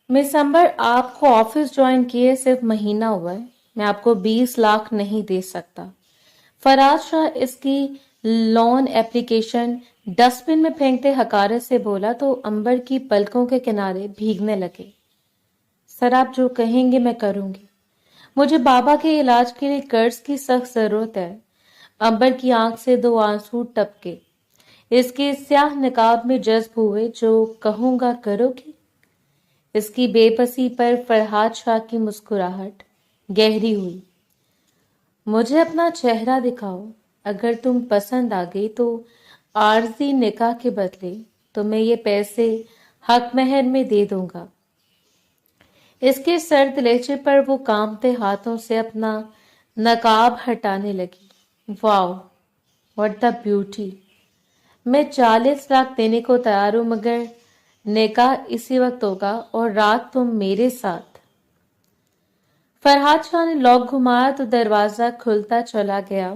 Miss अंबर, आपको office join किए सिर्फ महीना हुआ है। मैं आपको 20 लाख नहीं दे सकता। फराज शाह इसकी लोन एप्लीकेशन डस्टबिन में फेंकते हकारत से बोला तो अंबर की पलकों के किनारे भीगने लगे। सर, आप जो कहेंगे मैं करूंगी। मुझे बाबा के इलाज के लिए कर्ज की सख्त जरूरत है। अंबर की आंख से दो आंसू टपके। इसके स्याह निकाब में जज्ब हुए। जो कहूंगा करोगी? इसकी बेबसी पर फरहाद शाह की मुस्कुराहट गहरी हुई। मुझे अपना चेहरा दिखाओ। अगर तुम पसंद आ गई तो आरजी निकाह के बदले तुम्हें ये पैसे हक महर में दे दूंगा। इसके सर्द लहजे पर वो कांपते हाथों से अपना नकाब हटाने लगी। Wow, what the beauty. मैं 40 लाख देने को तैयार हूं, मगर निकाह इसी वक्त होगा और रात तुम मेरे साथ। फरहाद शाह ने लॉक घुमाया तो दरवाजा खुलता चला गया।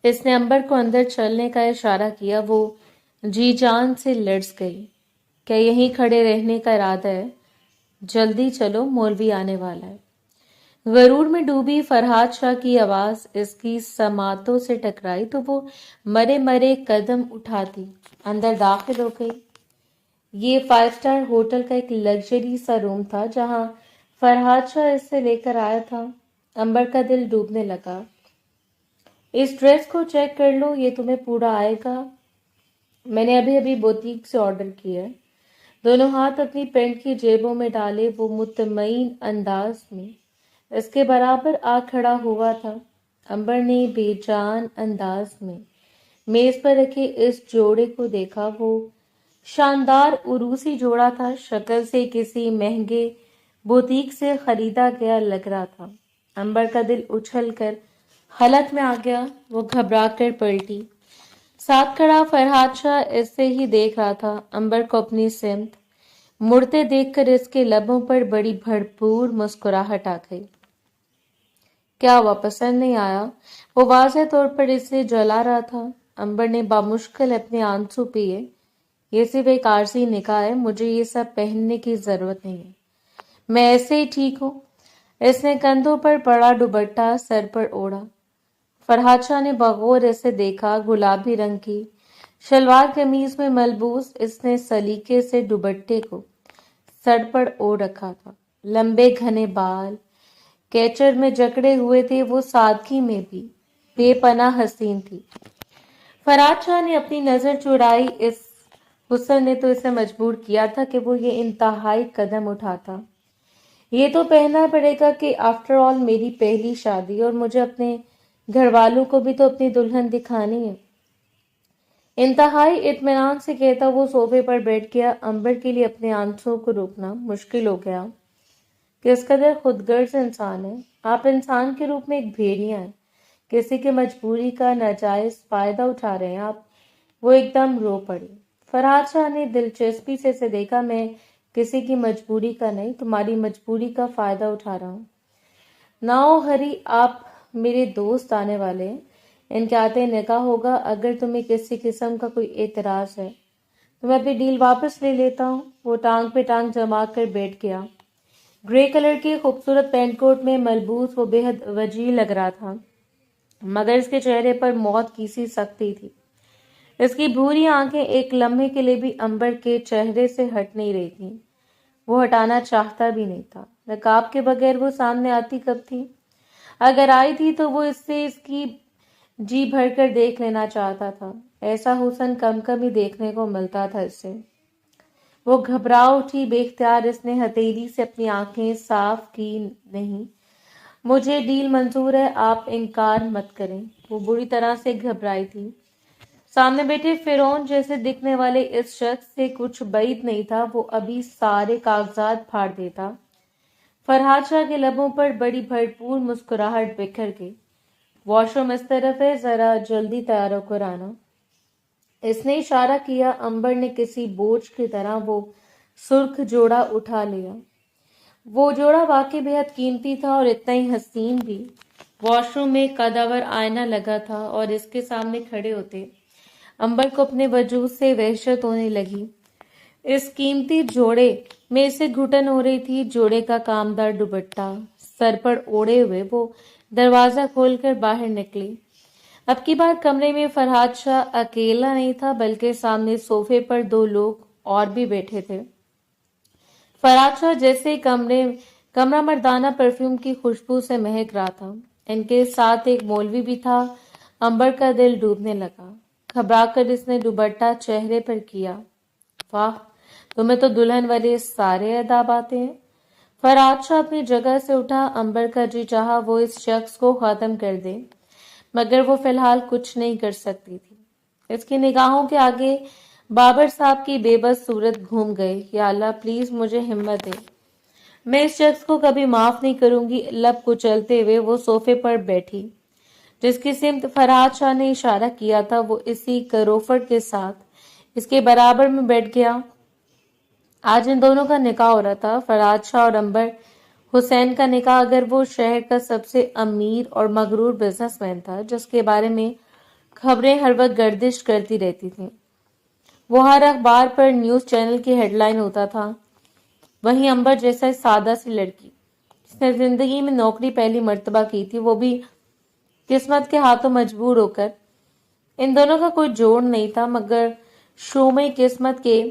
इसने अंबर को अंदर चलने का इशारा किया। वो जी जान से लर्ज गई। क्या यहीं खड़े रहने का इरादा है? जल्दी चलो, मौलवी आने वाला है। गरूर में डूबी फरहाद शाह की आवाज इसकी समातों से टकराई तो वो मरे मरे कदम उठाती अंदर दाखिल हो गई। ये 5 स्टार होटल का एक लग्जरी सा रूम था जहां फरहाद शाह इससे लेकर आया था। अंबर का दिल डूबने लगा। इस ड्रेस को चेक कर लो, ये तुम्हें पूरा आएगा। मैंने अभी अभी बुटीक से ऑर्डर किया है। दोनों हाथ अपनी पैंट की जेबों में डाले वो मुतमईन अंदाज में इसके बराबर आ खड़ा हुआ था। अंबर ने बेजान अंदाज में मेज पर रखे इस जोड़े को देखा। वो शानदार उरूसी जोड़ा था। शक्ल से किसी महंगे बुटीक से खरीदा गया लग रहा था। अंबर का दिल उछल कर हलक में आ गया। वो घबरा कर पलटी। साथ खड़ा फरहाद शाह इससे ही देख रहा था। अंबर को अपनी सिमत मुड़ते देखकर इसके लबों पर बड़ी भरपूर मुस्कुराहट आ गई। क्या हुआ, पसंद नहीं आया? वो वाज़ेह तौर पर इसे जला रहा था। अंबर ने बामुश्किल अपने आंसू पिए। ये सिर्फ एक आरजी निकाह है, मुझे ये सब पहनने की जरूरत नहीं है। मैं ऐसे ही ठीक हूँ। इसने कंधों पर पड़ा दुपट्टा सर पर ओढ़ा। फरहाद शाह ने बगौर इसे देखा। गुलाबी रंग की शलवार कमीज में मलबूस इसने सलीके से दुपट्टे को सर पर ओढ़ रखा था। लंबे घने बाल कैचर में जकड़े हुए थे। वो सादगी में भी बेपनाह हसीन थी। फरहाद शाह ने अपनी नजर चुराई। इस हुस्न ने तो इसे मजबूर किया था कि वो ये इंतहाई कदम उठाता। ये तो पहनना पड़ेगा कि आफ्टर ऑल मेरी पहली शादी और मुझे अपने घर वालों को भी तो अपनी दुल्हन दिखानी है। इंतहाई इत्मीनान से कहता वो सोफे पर बैठ गया। अंबर के लिए अपने आंसुओं को रोकना मुश्किल हो गया। किस कदर खुदगर्ज इंसान है। आप इंसान के रूप में एक भेड़िया हैं। किसी की मजबूरी का नाजायज फायदा उठा रहे हैं आप। वो एकदम रो पड़ी। फरहाद शाह ने दिलचस्पी से इसे देखा। मैं किसी की मजबूरी का नहीं, तुम्हारी मजबूरी का फायदा उठा रहा हूँ। नाओ हरी, आप मेरे दोस्त आने वाले हैं। इनके आते निकाह होगा। अगर तुम्हें किसी किस्म का कोई एतराज है तो मैं अपनी डील वापस ले लेता हूँ। वो टांग पे टांग जमा कर बैठ गया। ग्रे कलर के खूबसूरत पेंट कोट में मलबूस वो बेहद वजीह लग रहा था, मगर इसके चेहरे पर मौत की सी सख्ती थी। इसकी भूरी आंखें एक लम्हे के लिए भी अंबर के चेहरे से हट नहीं रही थी। वो हटाना चाहता भी नहीं था। नकाब के बगैर वो सामने आती कब थी? अगर आई थी तो वो इससे इसकी जी भरकर देख लेना चाहता था। ऐसा हुस्न कम कम ही देखने को मिलता था इससे। वो घबरा उठी। बेख्तियार इसने हथेली से अपनी आंखें साफ की। नहीं, मुझे डील मंजूर है, आप इनकार मत करें। वो बुरी तरह से घबराई थी। सामने बैठे फिरौन जैसे दिखने वाले इस शख्स से कुछ बैद नहीं था। वो अभी सारे कागजात फाड़ देता। फरहाद शाह के लबों पर बड़ी भरपूर मुस्कुराहट बिखर गई। वॉशरूम इस तरफ है, जरा जल्दी तैयार होकर आना। इसने इशारा किया। अंबर ने किसी बोझ की तरह वो सुर्ख जोड़ा उठा लिया। वो जोड़ा वाकई बेहद कीमती था और इतना ही हसीन भी। वॉशरूम में कदावर आईना लगा था और इसके सामने खड़े होते अंबर को अपने वजूद से वहशत होने लगी। इस कीमती जोड़े में इसे घुटन हो रही थी। जोड़े का कामदार दुपट्टा सर पर ओढ़े हुए वो दरवाजा खोलकर बाहर निकली। अब की बार कमरे में फरहाद शाह अकेला नहीं था, बल्कि सामने सोफे पर दो लोग और भी बैठे थे। फरहाद शाह जैसे कमरा मर्दाना परफ्यूम की खुशबू से महक रहा था। इनके साथ एक मौलवी भी था। अंबर का दिल डूबने लगा। घबराकर इसने दुपट्टा चेहरे पर किया। वाह, तुम्हें तो दुल्हन वाले सारे अदाब आते हैं। फरहाद शाह अपनी जगह से उठा। अंबर का जी चाहा वो इस शख्स को खत्म कर दे, मगर वो फिलहाल कुछ नहीं कर सकती थी। इसकी निगाहों के आगे बाबर साहब की बेबस सूरत घूम गई। या अल्लाह, प्लीज मुझे हिम्मत दे, मैं इस शख्स को कभी माफ नहीं करूंगी। लब कुचलते हुए वो सोफे पर बैठी। जिसकी सिमत फरहाद शाह ने इशारा किया था, वो इसी करोफट के साथ इसके बराबर में बैठ गया। आज इन दोनों का निकाह हो रहा था, फरहाद शाह और अंबर हुसैन का निकाह। अगर वो शहर का सबसे अमीर और मगरूर बिजनेसमैन था, जिसके बारे में खबरें हर वक्त गर्दिश करती रहती थी, वो हर अखबार पर न्यूज चैनल की हेडलाइन होता था, वहीं अंबर जैसा सादा सी लड़की जिसने जिंदगी में नौकरी पहली मर्तबा की थी, वो भी किस्मत के हाथों मजबूर होकर। इन दोनों का कोई जोड़ नहीं था, मगर शोमई किस्मत के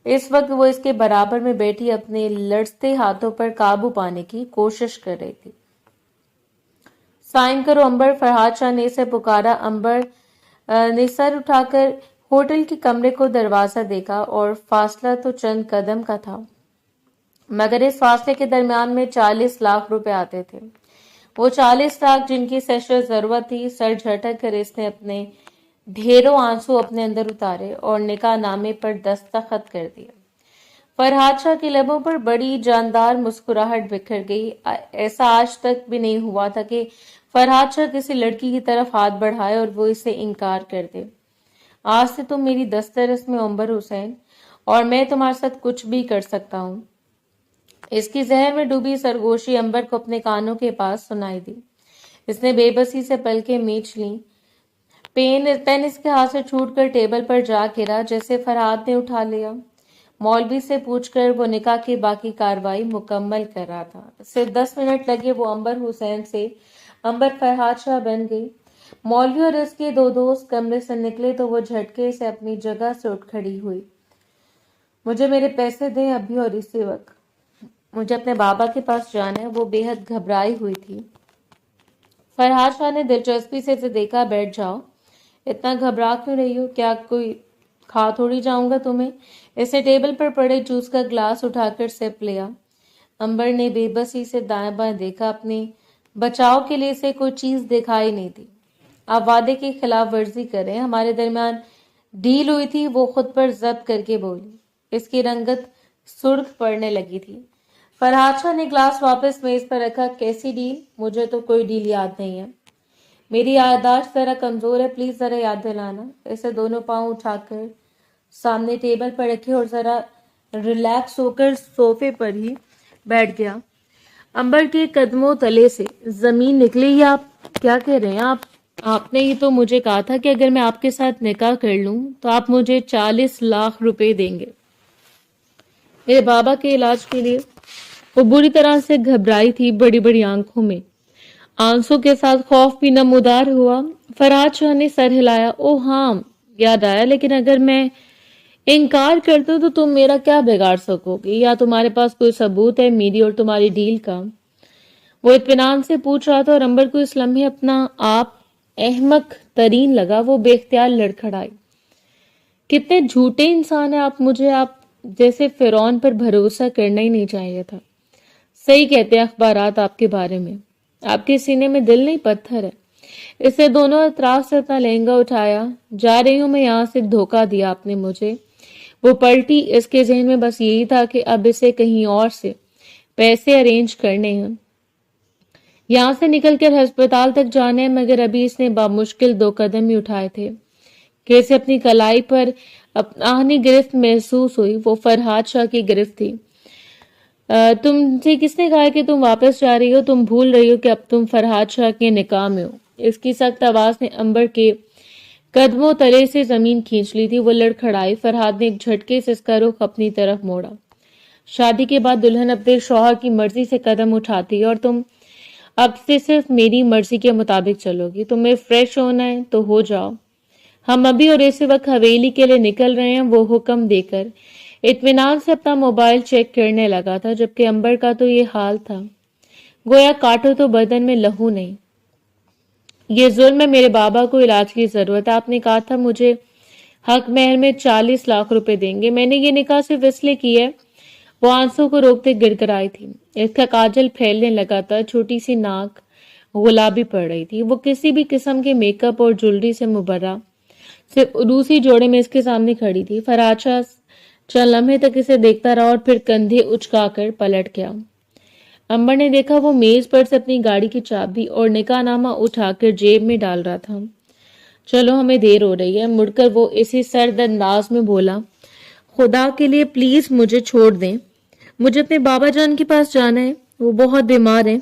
इस वक्त वो इसके बराबर में बैठी अपने लड़ते हाथों पर काबू पाने की कोशिश कर रही थी। साइन करो अंबर, फरहाद शाह ने इसे पुकारा। अंबर ने सर उठाकर होटल के कमरे को दरवाजा देखा और फासला तो चंद कदम का था, मगर इस फासले के दरमियान में 40 लाख रुपए आते थे। वो 40 लाख जिनकी सशर जरूरत थी। सर झटक कर इसने अपने ढेरों आंसू अपने अंदर उतारे और निकाह नामे पर दस्तखत कर दिए। फरहाद शाह के लबों पर बड़ी जानदार मुस्कुराहट बिखर गई। ऐसा आज तक भी नहीं हुआ था कि फरहाद शाह किसी लड़की की तरफ हाथ बढ़ाए और वो इसे इनकार कर दे। आज से तुम मेरी दस्तरस में अंबर हुसैन, और मैं तुम्हारे साथ कुछ भी कर सकता हूँ। इसकी जहर में डूबी सरगोशी अंबर को अपने कानों के पास सुनाई दी। इसने बेबसी से पलकें मीच ली। पेन इसके हाथ से छूटकर टेबल पर जा गिरा, जैसे फरहाद ने उठा लिया। मौलवी से पूछकर वो निकाह की बाकी कार्रवाई मुकम्मल कर रहा था। सिर्फ 10 मिनट लगे। वो अंबर हुसैन से अंबर फरहाद शाह बन गई। मौलवी और इसके दो दोस्त कमरे से निकले तो वो झटके से अपनी जगह से उठ खड़ी हुई। मुझे मेरे पैसे दें अभी और इसी वक्त, मुझे अपने बाबा के पास जाना है। वो बेहद घबराई हुई थी। फरहाद शाह ने दिलचस्पी से इसे देखा। बैठ जाओ, इतना घबरा क्यों रही हो? क्या कोई खा थोड़ी जाऊंगा तुम्हें? इसे टेबल पर पड़े जूस का ग्लास उठाकर सिप लिया। अंबर ने बेबसी से दाएं बाएं देखा। अपने बचाव के लिए इसे कोई चीज दिखाई नहीं दी। आप वादे की खिलाफ वर्जी करें, हमारे दरमियान डील हुई थी, वो खुद पर जब्त करके बोली। इसकी रंगत सुर्ख पड़ने लगी थी। फरहाद शाह ने ग्लास वापस मेज पर रखा। कैसी डील? मुझे तो कोई डील याद नहीं है। मेरी याददाश्त जरा कमजोर है, प्लीज जरा याद दिलाना। इसे दोनों पांव उठाकर सामने टेबल पर रखे और जरा रिलैक्स होकर सोफे पर ही बैठ गया। अंबर के कदमों तले से जमीन निकली। आप क्या कह रहे हैं? आपने ही तो मुझे कहा था कि अगर मैं आपके साथ निकाह कर लूं तो आप मुझे 40 लाख रुपए देंगे मेरे बाबा के इलाज के लिए। वो बुरी तरह से घबराई थी। बड़ी बड़ी आंखों में आंसू के साथ खौफ भी नमूदार हुआ। फरहाद शाह ने सर हिलाया। ओ हाँ, याद आया, लेकिन अगर मैं इनकार कर दूं तो तुम मेरा क्या बिगाड़ सकोगे? या तुम्हारे पास कोई सबूत है मेरी और तुम्हारी डील का? वो इत्मीनान से पूछ रहा था और अंबर को इस लम्हे अपना आप अहमक तरीन लगा। वो बेख्तियार लड़खड़ाई। कितने झूठे इंसान है आप! मुझे आप जैसे फिरौन पर भरोसा करना ही नहीं चाहिए था। सही कहते हैं अखबारात आपके बारे में। आपके सीने में दिल नहीं, पत्थर है। इसे दोनों अतराफ से अपना लहंगा उठाया। जा रही हूं मैं यहाँ से, धोखा दिया आपने मुझे। वो पलटी। इसके जहन में बस यही था कि अब इसे कहीं और से पैसे अरेंज करने हैं, यहाँ से निकलकर अस्पताल तक जाना है। मगर अभी इसने बामुश्किल 2 कदम ही उठाए थे कि इसे अपनी कलाई पर अपनी गिरफ्त महसूस हुई। वो फरहाद शाह की गिरफ्त थी। तुमसे किसने कहा कि तुम वापस जा रही हो? तुम भूल रही हो कि अब तुम फरहाद शाह के निकाह में हो। इसकी सख्त आवाज ने अंबर के कदमों तले से जमीन खींच ली थी। वो लड़खड़ाई। फरहाद ने एक झटके से इसका रुख अपनी तरफ मोड़ा। शादी के बाद दुल्हन अपने शौहर की मर्जी से कदम उठाती है और तुम अब से सिर्फ मेरी मर्जी के मुताबिक चलोगी। तुम्हें फ्रेश होना है तो हो जाओ, हम अभी और इसी वक्त हवेली के लिए निकल रहे हैं। वो हुक्म देकर इत्मीनान से अपना मोबाइल चेक करने लगा था, जबकि अंबर का तो ये हाल था, गोया काटो तो बदन में लहू नहीं। ये जुल्म है, मेरे बाबा को इलाज की जरूरत है। आपने कहा था मुझे हक महर में 40 लाख रुपए देंगे। मैंने ये निकाह सिर्फ इसलिए की है। वो आंसू को रोकते गिड़गिड़ाई थी। इसका काजल फैलने लगा था, छोटी सी नाक गुलाबी पड़ रही थी। वो किसी भी किस्म के मेकअप और ज्वेलरी से मुबर्रा सिर्फ रूसी जोड़े में इसके सामने खड़ी थी। फरहाद शाह चंद लम्हे तक इसे देखता रहा और फिर कंधे उचकाकर पलट गया। अंबर ने देखा वो मेज पर से अपनी गाड़ी की चाबी और निकाहनामा उठाकर जेब में डाल रहा था। चलो, हमें देर हो रही है। मुड़कर वो इसी सर्द अंदाज में बोला, खुदा के लिए प्लीज मुझे छोड़ दें, मुझे अपने बाबा जान के पास जाना है, वो बहुत बीमार है।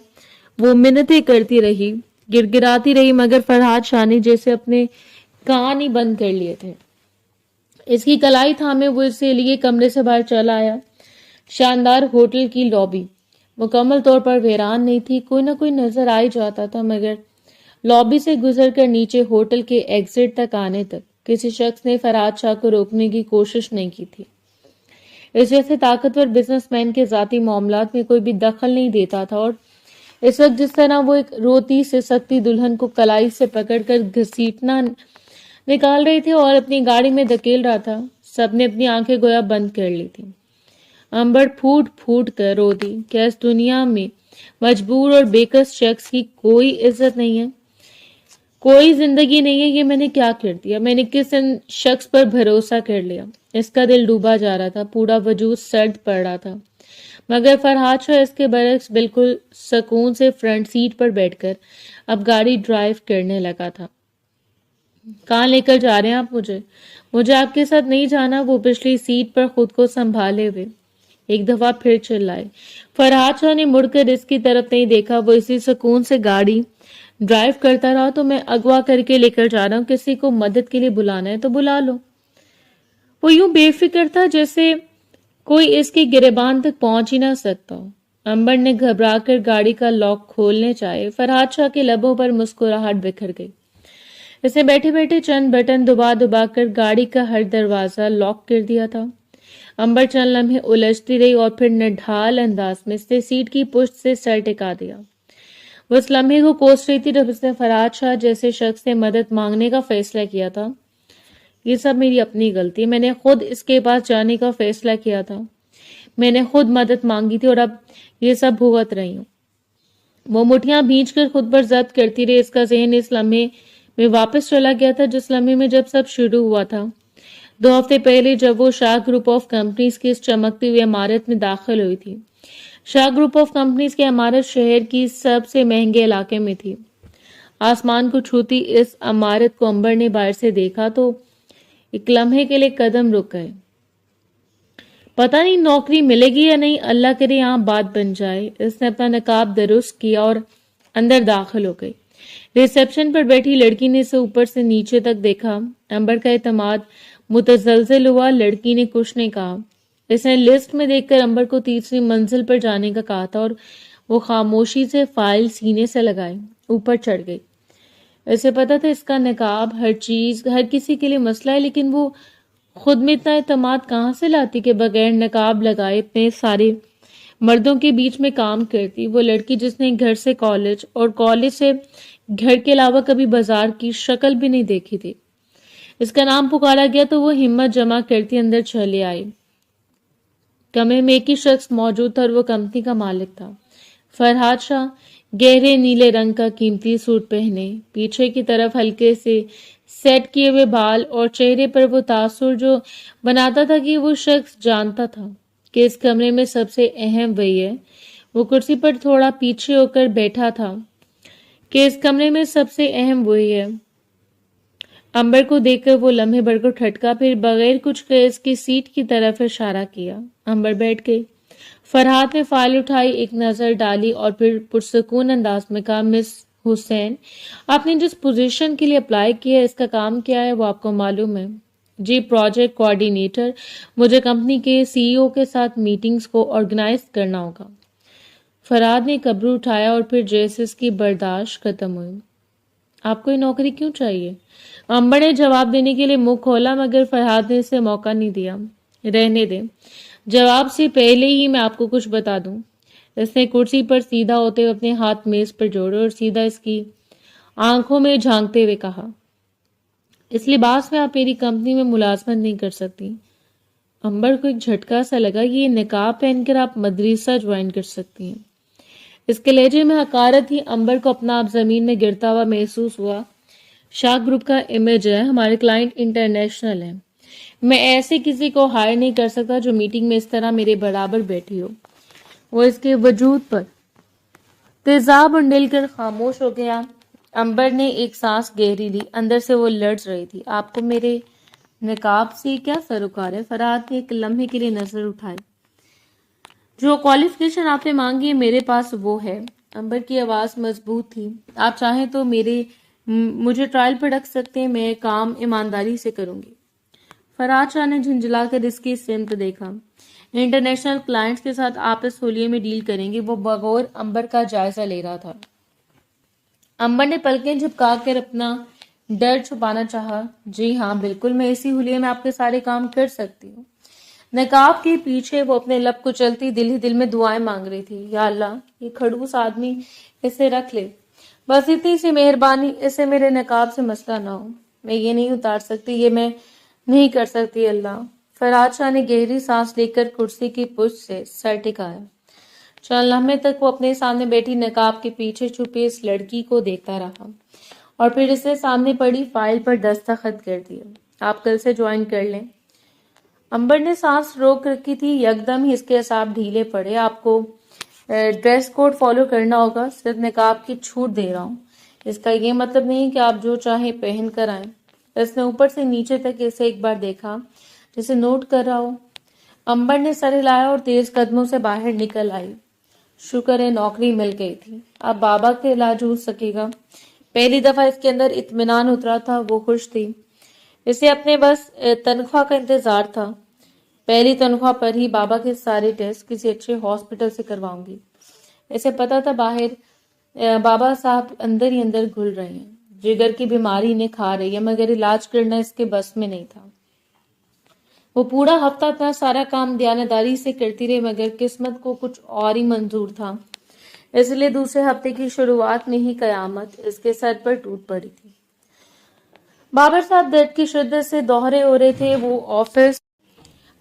वो मिन्नतें करती रही, गिड़गिड़ाती रही, मगर फरहाद शाह ने जैसे अपने कान ही बंद कर लिए थे। इसकी कलाई थामे वो इससे लिए कमरे से बाहर चला आया। शानदार होटल की लॉबी मुकम्मल तौर पर वीरान नहीं थी। कोई ना कोई नजर आ ही जाता था, मगर लॉबी से गुजरकर नीचे होटल के एग्जिट तक आने तक किसी शख्स ने फरहाद शाह को रोकने की कोशिश नहीं की थी। इस जैसे ताकतवर बिजनेसमैन के जाती मामलात में कोई भी दखल नहीं देता था, और इस वक्त जिस तरह वो एक रोती से सकती दुल्हन को कलाई से पकड़कर घसीटना निकाल रहे थे और अपनी गाड़ी में धकेल रहा था, सबने अपनी आंखें गोया बंद कर ली थी। अंबर फूट फूट कर रो दी। क्या इस दुनिया में मजबूर और बेकस शख्स की कोई इज्जत नहीं है, कोई जिंदगी नहीं है? ये मैंने क्या कर दिया? मैंने किस शख्स पर भरोसा कर लिया? इसका दिल डूबा जा रहा था, पूरा वजूद सर्द पड़ रहा था, मगर फरहाद शाह इसके बरक्स बिल्कुल सुकून से फ्रंट सीट पर बैठकर अब गाड़ी ड्राइव करने लगा था। कहाँ लेकर जा रहे हैं आप मुझे? मुझे आपके साथ नहीं जाना। वो पिछली सीट पर खुद को संभाले हुए एक दफा फिर चिल्लाए। फरहाद शाह ने मुड़कर इसकी तरफ नहीं देखा। वो इसी सुकून से गाड़ी ड्राइव करता रहा। तो मैं अगवा करके लेकर जा रहा हूँ, किसी को मदद के लिए बुलाना है तो बुला लो। वो यूं बेफिक्र था जैसे कोई इसके गिरेबान तक पहुंच ही ना सकता हो। अंबर ने घबराकर गाड़ी का लॉक खोलने चाहे। फरहाद शाह के लबों पर मुस्कुराहट बिखर गई। इसने बैठे बैठे चंद बटन दबा दबा कर गाड़ी का हर दरवाजा लॉक कर दिया था। अंबर चंद लम्हे उलझती रही और फिर निढाल अंदाज में इसने सीट की पुष्ट से सर टिका दिया। वो इस लम्हे को कोस रही थी जब उसने फरहाद शाह जैसे शख्स से मदद मांगने का फैसला किया था। ये सब मेरी अपनी गलती, मैंने खुद इसके पास जाने का फैसला किया था, मैंने खुद मदद मांगी थी और अब ये सब भुगत रही हूँ। वो मुठियां भींच कर खुद पर जब्त करती रही। इसका जहन इस लम्हे में वापस चला गया था जिस लम्हे में जब सब शुरू हुआ था, 2 हफ्ते पहले, जब वो शाह ग्रुप ऑफ कंपनीज की इस चमकती हुई इमारत में दाखिल हुई थी। शाह ग्रुप ऑफ कंपनीज की इमारत शहर की सबसे महंगे इलाके में थी। आसमान को छूती इस इमारत को अंबर ने बाहर से देखा तो एक लम्हे के लिए कदम रुक गए। पता नहीं नौकरी मिलेगी या नहीं, अल्लाह करे यहाँ बात बन जाए। इसने अपना नकाब दुरुस्त किया और अंदर दाखिल हो गई। रिसेप्शन पर बैठी लड़की ने इसे ऊपर से नीचे तक देखा। अंबर का एतमाद मुतजलजिल हुआ। लड़की ने कुछ नहीं कहा। इसने लिस्ट में देखकर अंबर को तीसरी मंजिल पर जाने का कहा था और वो खामोशी से फाइल सीने से लगाए ऊपर चढ़ गई। इसे पता था इसका नकाब हर चीज हर किसी के लिए मसला है, लेकिन वो खुद में इतना एतमाद कहाँ से लाती कि बगैर नकाब लगाए इतने सारे मर्दों के बीच में काम करती। वो लड़की जिसने घर से कॉलेज और कॉलेज से घर के अलावा कभी बाजार की शक्ल भी नहीं देखी थी। इसका नाम पुकारा गया तो वो हिम्मत जमा करती अंदर चले आई। कमरे में एक ही शख्स मौजूद था और वो कंपनी का मालिक था, फरहाद शाह। गहरे नीले रंग का कीमती सूट पहने, पीछे की तरफ हल्के से सेट किए हुए बाल और चेहरे पर वो तासुर जो बनाता था कि वो शख्स जानता था कि इस कमरे में सबसे अहम वही है। वो कुर्सी पर थोड़ा पीछे होकर बैठा था कि इस कमरे में सबसे अहम वही है। अंबर को देखकर वो लम्हे भर को ठटका, फिर बगैर कुछ कहे इसकी सीट की तरफ इशारा किया। अंबर बैठ गई। फरहाद ने फाइल उठाई, एक नजर डाली और फिर पुरसकून अंदाज में कहा, मिस حسین، آپ نے جس پوزیشن کے لیے اپلائی کیا ہے اس کا کام کیا ہے وہ آپ کو معلوم ہے؟ جی، پروجیکٹ کوآرڈینیٹر۔ مجھے کمپنی کے سی ای او کے ساتھ میٹنگز کو آرگنائز کرنا ہوگا۔ فراد نے قبر اٹھایا اور پھر جیسے اس کی برداشت ختم ہوئی۔ آپ کو یہ نوکری کیوں چاہیے؟ امبر نے جواب دینے کے لیے منہ کھولا مگر فرحاد نے اسے موقع نہیں دیا۔ رہنے دیں، جواب سے پہلے ہی میں آپ کو کچھ بتا دوں۔ اس نے کرسی پر سیدھا ہوتے ہوئے اپنے ہاتھ میز پر جوڑے اور سیدھا اس کی آنکھوں میں جھانکتے ہوئے کہا، اس لباس میں آپ میری کمپنی میں ملازمت نہیں کر سکتی۔ امبر کو ایک جھٹکا سا لگا کہ یہ نقاب پہن کر آپ مدرسہ جوائن کر سکتی ہیں۔ اس کے لہجے میں حقارت تھی۔ امبر کو اپنا آپ زمین میں گرتا ہوا محسوس ہوا۔ شاہ گروپ کا امیج ہے، ہمارے کلائنٹ انٹرنیشنل ہیں، میں ایسے کسی کو ہائر نہیں کر سکتا جو میٹنگ میں اس طرح میرے برابر بیٹھی ہو۔ وہ اس کے وجود پر تیزاب انڈیل کر خاموش ہو گیا۔ امبر نے ایک سانس گہری لی، اندر سے وہ لرز رہی تھی۔ آپ کو میرے نقاب سے کیا سروکار ہے؟ فرحاد نے ایک لمحے کے لیے نظر اٹھائی۔ جو کوالیفیکیشن آپ نے مانگی ہے میرے پاس وہ ہے۔ امبر کی آواز مضبوط تھی۔ آپ چاہیں تو مجھے ٹرائل پر رکھ سکتے ہیں، میں کام ایمانداری سے کروں گی۔ فرحاد شاہ نے جھنجھلا کر اس کی سمت دیکھا۔ انٹرنیشنل کلائنٹس کے ساتھ آپ اس حلیے میں ڈیل کریں گے؟ وہ بغور امبر کا جائزہ لے رہا تھا۔ امبر نے پلکیں جھپکا کر اپنا ڈر چھپانا چاہا۔ جی ہاں بالکل، میں اسی حلیے میں آپ کے سارے کام کر سکتی ہوں۔ نقاب کے پیچھے وہ اپنے لب کچلتی دل ہی دل میں دعائیں مانگ رہی تھی۔ یا اللہ، یہ کھڑوس آدمی اسے رکھ لے، بس اتنی سی مہربانی، اسے میرے نقاب سے مسئلہ نہ ہو۔ میں یہ نہیں اتار سکتی، یہ میں نہیں کر سکتی اللہ۔ فرحاد شاہ نے گہری سانس لے کر کرسی کی پشت سے سر ٹکایا۔ چند لمحے تک وہ اپنے سامنے بیٹھی نقاب کے پیچھے چھپی اس لڑکی کو دیکھتا رہا اور پھر اسے سامنے پڑی فائل پر دستخط کر دیا۔ آپ کل سے جوائن کر لیں۔ امبر نے سانس روک رکھی تھی، یکدم ہی اس کے اعصاب ڈھیلے پڑے۔ آپ کو ڈریس کوڈ فالو کرنا ہوگا، صرف نقاب کی چھوٹ دے رہا ہوں، اس کا یہ مطلب نہیں کہ آپ جو چاہیں پہن کر آئیں۔ اس نے اوپر سے نیچے تک اسے ایک بار دیکھا جسے نوٹ کر رہا ہو۔ امبر نے سر ہلایا اور تیز قدموں سے باہر نکل آئی۔ شکر ہے نوکری مل گئی تھی، اب بابا کا علاج ہو سکے گا۔ پہلی دفعہ اس کے اندر اطمینان اترا تھا، وہ خوش تھی۔ اسے اپنے بس تنخواہ کا انتظار تھا۔ پہلی تنخواہ پر ہی بابا کے سارے ٹیسٹ کسی اچھے ہاسپٹل سے کرواؤں گی۔ اسے پتا تھا باہر بابا صاحب اندر ہی اندر گھل رہے ہیں، جگر کی بیماری انہیں کھا رہی ہے، مگر علاج کرنا اس کے بس میں نہیں تھا۔ وہ پورا ہفتہ اپنا سارا کام دیانتداری سے کرتی رہی، مگر قسمت کو کچھ اور ہی منظور تھا، اس لیے دوسرے ہفتے کی شروعات میں ہی قیامت اس کے سر پر ٹوٹ پڑی تھی۔ بابر صاحب درد کی شدت سے دوہرے ہو رہے تھے۔ وہ آفس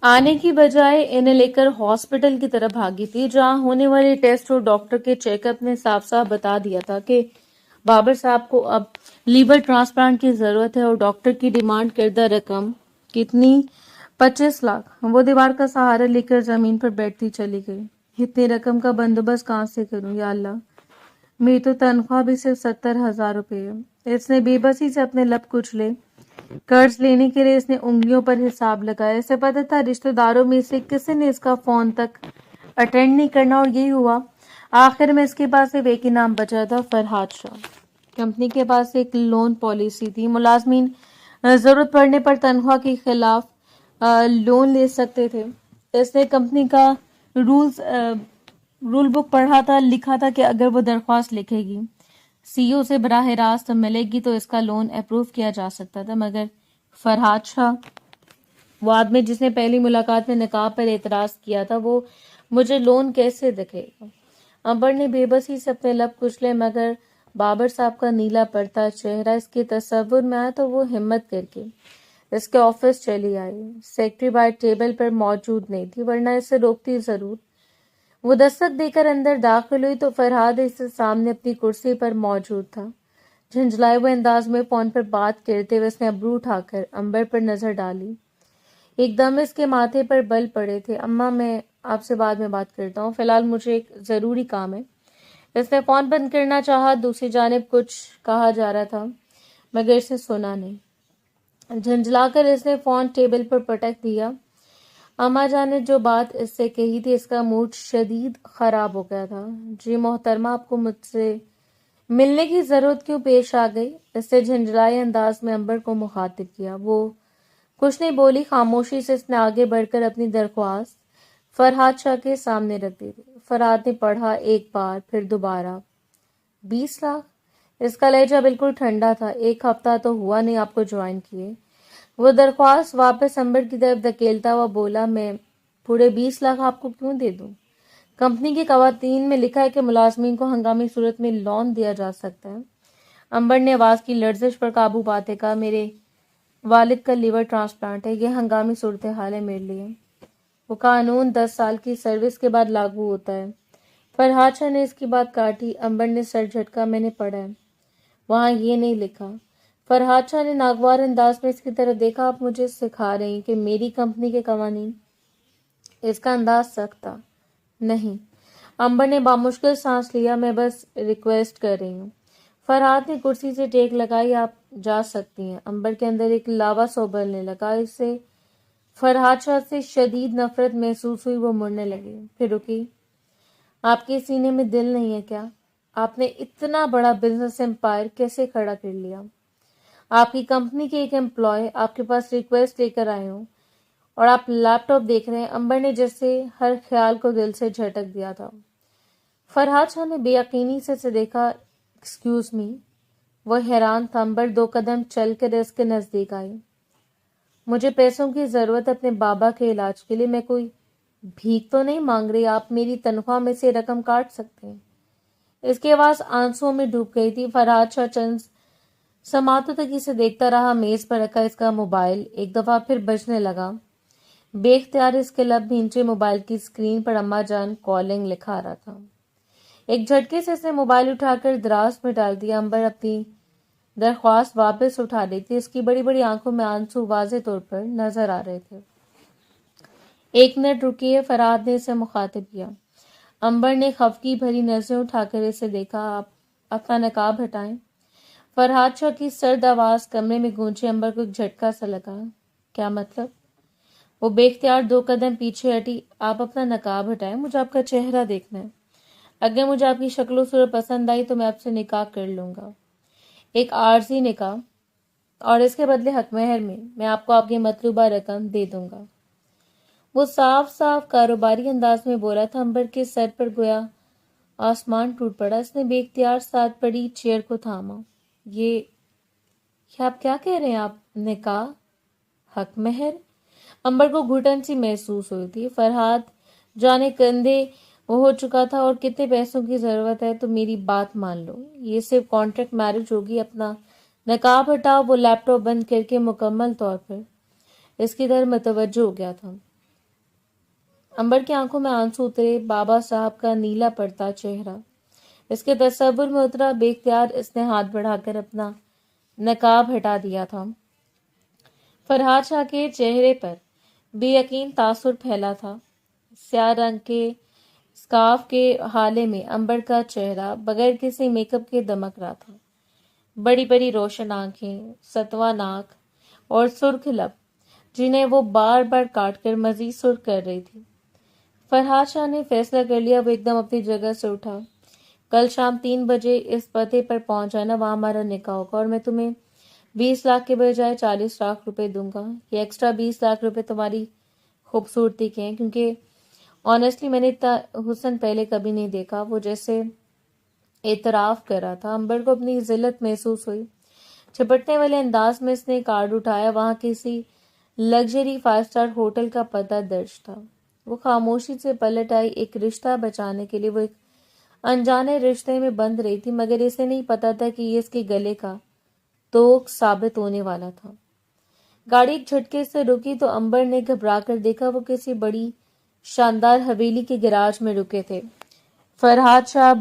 آنے کی بجائے انہیں لے کر ہاسپٹل کی طرف بھاگی تھی، جہاں ہونے والے ٹیسٹ اور ڈاکٹر کے چیک اپ نے صاف صاف بتا دیا تھا کہ بابر صاحب کو اب لیور ٹرانسپلانٹ کی ضرورت ہے اور ڈاکٹر کی ڈیمانڈ کردہ رقم کتنی؟ 25 لاکھ۔ وہ دیوار کا سہارا لے کر زمین پر بیٹھتی چلی گئی۔ اتنی رقم کا بندوبست کہاں سے کروں یا اللہ، میری تو تنخواہ بھی صرف 70,000 روپے ہے۔ اس نے بے بسی سے اپنے لب کچلے۔ قرض لینے کے لیے اس نے انگلیوں پر حساب لگایا۔ اسے پتہ تھا رشتہ داروں میں سے کسی نے اس کا فون تک اٹینڈ نہیں کرنا، اور یہی ہوا۔ آخر میں اس کے پاس صرف ایک ہی نام بچا تھا، فرحاد شاہ۔ کمپنی کے پاس ایک لون پالیسی تھی، ملازمین ضرورت پڑنے پر تنخواہ کے خلاف لون لے سکتے تھے۔ اس نے کمپنی کا رول بک پڑھا تھا، لکھا تھا کہ اگر وہ درخواست لکھے گی سی او سے براہ راست ملے گی تو اس کا لون اپروو کیا جا سکتا تھا، مگر فرحاد شاہ، وہ آدمی جس نے پہلی ملاقات میں نقاب پر اعتراض کیا تھا، وہ مجھے لون کیسے دکھے گا؟ امبر نے بے بسی سے اپنے لب کچلے، مگر بابر صاحب کا نیلا پڑتا چہرہ اس کے تصور میں آیا تو وہ ہمت کر کے اس کے آفس چلی آئی۔ سیکرٹری باہر ٹیبل پر موجود نہیں تھی، ورنہ اسے روکتی ضرور۔ وہ دستک دے کر اندر داخل ہوئی تو فرحاد اس سے سامنے اپنی کرسی پر موجود تھا۔ جھنجھلائے ہوئے انداز میں فون پر بات کرتے ہوئے اس نے ابرو اٹھا کر امبر پر نظر ڈالی۔ ایک دم اس کے ماتھے پر بل پڑے تھے۔ اماں، میں آپ سے بعد میں بات کرتا ہوں، فی الحال مجھے ایک ضروری کام ہے۔ اس نے فون بند کرنا چاہا، دوسری جانب کچھ کہا جا رہا تھا مگر اسے سنا نہیں۔ جھنجھلا کر اس نے فون ٹیبل پر پٹک دیا۔ اماں جان نے جو بات اس سے کہی تھی، اس کا موڈ شدید خراب ہو گیا تھا۔ جی محترمہ، آپ کو مجھ سے ملنے کی ضرورت کیوں پیش آ گئی؟ اس سے جھنجھلائے انداز میں انبر کو مخاطب کیا۔ وہ کچھ نہیں بولی، خاموشی سے اس نے آگے بڑھ کر اپنی درخواست فرحات شاہ کے سامنے رکھ دی۔ فرحات نے پڑھا ایک بار، پھر دوبارہ۔ 20 لاکھ؟ اس کا لہجہ بالکل ٹھنڈا تھا۔ ایک ہفتہ تو ہوا نہیں آپ کو جوائن کیے۔ وہ درخواست واپس انبر کی طرف دھکیلتا ہوا بولا، میں پورے 20 لاکھ آپ کو کیوں دے دوں؟ کمپنی کے قوانین میں لکھا ہے کہ ملازمین کو ہنگامی صورت میں لون دیا جا سکتا ہے۔ انبر نے آواز کی لرزش پر قابو پاتے کہا، میرے والد کا لیور ٹرانسپلانٹ ہے، یہ ہنگامی صورتحال ہے میرے لیے۔ وہ قانون 10 سال کی سروس کے بعد لاگو ہوتا ہے۔ فرحات شاہ نے اس کی بات کاٹی۔ انبر نے سر جھٹکا، میں نے پڑھا ہے، وہاں یہ نہیں لکھا۔ فرحات شاہ نے ناگوار انداز میں اس کی طرف دیکھا، آپ مجھے سکھا رہی ہیں کہ میری کمپنی کے قوانین؟ اس کا انداز سخت تھا۔ نہیں، انبر نے بامشکل سانس لیا، میں بس ریکویسٹ کر رہی ہوں۔ فرحات نے کرسی سے ٹیک لگائی، آپ جا سکتی ہیں۔ انبر کے اندر ایک لاوا سا ابلنے لگا، اسے فرحات شاہ سے شدید نفرت محسوس ہوئی۔ وہ مڑنے لگی، پھر رکی۔ آپ کے سینے میں دل نہیں ہے کیا؟ آپ نے اتنا بڑا بزنس امپائر کیسے کھڑا کر لیا؟ آپ کی کمپنی کے ایک امپلائی آپ کے پاس ریکویسٹ لے کر آئے ہوں اور آپ لیپ ٹاپ دیکھ رہے ہیں۔ انبر نے جیسے ہر خیال کو دل سے جھٹک دیا تھا۔ فرحات شاہ نے بے یقینی سے اسے دیکھا۔ Excuse me? وہ حیران تھا۔ انبر 2 قدم چل کر اس کے نزدیک آئی۔ مجھے پیسوں کی ضرورت اپنے بابا کے علاج کے لیے، میں کوئی بھیک تو نہیں مانگ رہی، آپ میری تنخواہ میں سے رقم کاٹ سکتے ہیں۔ اس کی آواز آنسوؤں میں ڈوب گئی تھی۔ فرحات شاہ چند سماعتوں تک اسے دیکھتا رہا۔ میز پر رکھا اس کا موبائل ایک دفعہ پھر بجنے لگا۔ بے اختیار اس کے لب بھینچے، موبائل کی اسکرین پر اماں جان کالنگ لکھا رہا تھا۔ ایک جھٹکے سے اس نے موبائل اٹھا کر دراز میں ڈال دیا۔ انبر اپنی درخواست واپس اٹھا رہی تھی۔ اس کی بڑی بڑی آنکھوں میں آنسو واضح طور پر نظر آ رہے تھے۔ 1 منٹ رکیے، فرحات نے اسے مخاطب کیا۔ انبر نے خفگی بھری نظریں اٹھا کر اسے دیکھا۔ آپ اپنا نقاب ہٹائیں۔ فرحات شاہ کی سرد آواز کمرے میں گونجی۔ انبر کو ایک جھٹکا سا لگا۔ کیا مطلب؟ وہ بے اختیار 2 قدم پیچھے ہٹی۔ آپ اپنا نقاب ہٹائیں، مجھے آپ کا چہرہ دیکھنا ہے۔ اگر مجھے آپ کی شکل و صورت پسند آئی تو میں آپ سے نکاح کر لوں گا، ایک عارضی نکاح، اور اس کے بدلے حق مہر میں آپ کو آپ کی مطلوبہ رقم دے دوں گا۔ وہ صاف صاف کاروباری انداز میں بولا تھا۔ انبر کے سر پر گویا آسمان ٹوٹ پڑا۔ اس نے بے اختیار ساتھ پڑی چیئر کو تھاما۔ یہ آپ کیا کہہ رہے ہیں؟ آپ نکاح؟ حق مہر؟ انبر کو گھٹن سی محسوس ہوئی تھی۔ فرحات جانے کندھے ہو چکا تھا۔ اور کتنے پیسوں کی ضرورت ہے؟ تو میری بات مان لو، یہ صرف کانٹریکٹ میرج ہوگی۔ اپنا نقاب ہٹاؤ۔ وہ لیپ ٹاپ بند کر کے مکمل طور پر اس کی طرف متوجہ ہو گیا تھا۔ انبر کی آنکھوں میں آنسو اترے۔ بابا صاحب کا نیلا پڑتا چہرہ اس کے تصور میں اترا۔ بے اختیار اس نے ہاتھ بڑھا کر اپنا نقاب ہٹا دیا تھا۔ فرحات شاہ کے چہرے پر بے یقین تاثر پھیلا تھا۔ سیاہ رنگ کے اسکارف کے حالے میں انبر کا چہرہ بغیر کسی میک اپ کے دمک رہا تھا۔ بڑی بڑی روشن آنکھیں، ستواں ناک اور سرخ لب جنہیں وہ بار بار کاٹ کر مزید سرخ کر رہی تھی۔ فرحات شاہ نے فیصلہ کر لیا۔ وہ ایک دم اپنی جگہ سے اٹھا۔ کل شام 3 بجے اس پتے پر پہنچ جانا، وہاں ہمارا نکاح ہوگا، اور میں تمہیں 20 لاکھ کے بجائے 40 لاکھ روپے دوں گا۔ یہ ایکسٹرا 20 لاکھ روپے تمہاری خوبصورتی کے ہیں، کیونکہ آنیسٹلی میں نے اتنا حسن پہلے کبھی نہیں دیکھا۔ وہ جیسے اعتراف کر رہا تھا۔ انبر کو اپنی ذلت محسوس ہوئی۔ چھپٹنے والے انداز میں اس نے کارڈ اٹھایا۔ وہاں کسی لگژری 5 اسٹار ہوٹل کا پتہ درج تھا۔ وہ خاموشی سے پلٹ آئی۔ ایک رشتہ بچانے کے لیے وہ ایک انجانے رشتے میں بند رہی تھی، مگر اسے نہیں پتا تھا کہ یہ اس کے گلے کا توق ثابت ہونے والا تھا۔ گاڑی ایک جھٹکے سے رکی تو انبر نے گھبرا کر دیکھا۔ وہ کسی بڑی شاندار حویلی کے گراج میں رکے تھے۔ فرحات شاہ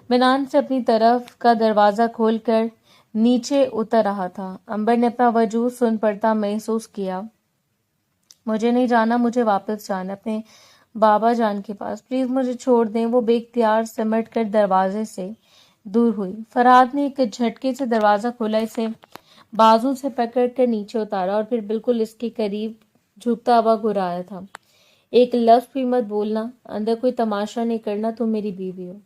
بنان سے اپنی طرف کا دروازہ کھول کر نیچے اتر رہا تھا۔ انبر نے اپنا وجود سن پڑتا محسوس کیا۔ مجھے نہیں جانا، مجھے واپس جانا اپنے بابا جان کے پاس، پلیز مجھے چھوڑ دیں۔ وہ بے اختیار سمٹ کر دروازے سے دور ہوئی۔ فرحات نے ایک جھٹکے سے دروازہ کھولا، اسے بازو سے پکڑ کر نیچے اتارا اور پھر بالکل اس کے قریب جھکتا ہوا گھرایا تھا۔ ایک لفظ بھی مت بولنا، اندر کوئی تماشا نہیں کرنا، تم میری بیوی ہو۔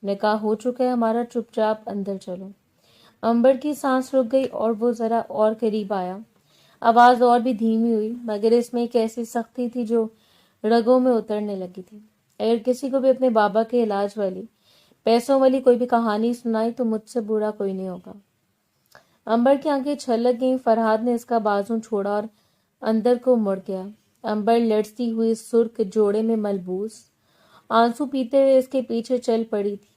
نکاح ہو چکا ہے ہمارا، چپ چاپ اندر چلو۔ امبر کی سانس رک گئی اور وہ ذرا اور قریب آیا۔ آواز اور بھی دھیمی ہوئی، مگر اس میں ایک ایسی سختی تھی جو رگوں میں اترنے لگی تھی۔ اگر کسی کو بھی اپنے بابا کے علاج والی، پیسوں والی کوئی بھی کہانی سنائی تو مجھ سے برا کوئی نہیں ہوگا۔ امبر کی آنکھیں چھلک گئیں۔ فرحاد نے اس کا بازو چھوڑا اور اندر کو مڑ گیا۔ امبر لڑزتی ہوئی سرخ جوڑے میں ملبوس، آنسو پیتے ہوئے اس کے پیچھے چل پڑی تھی۔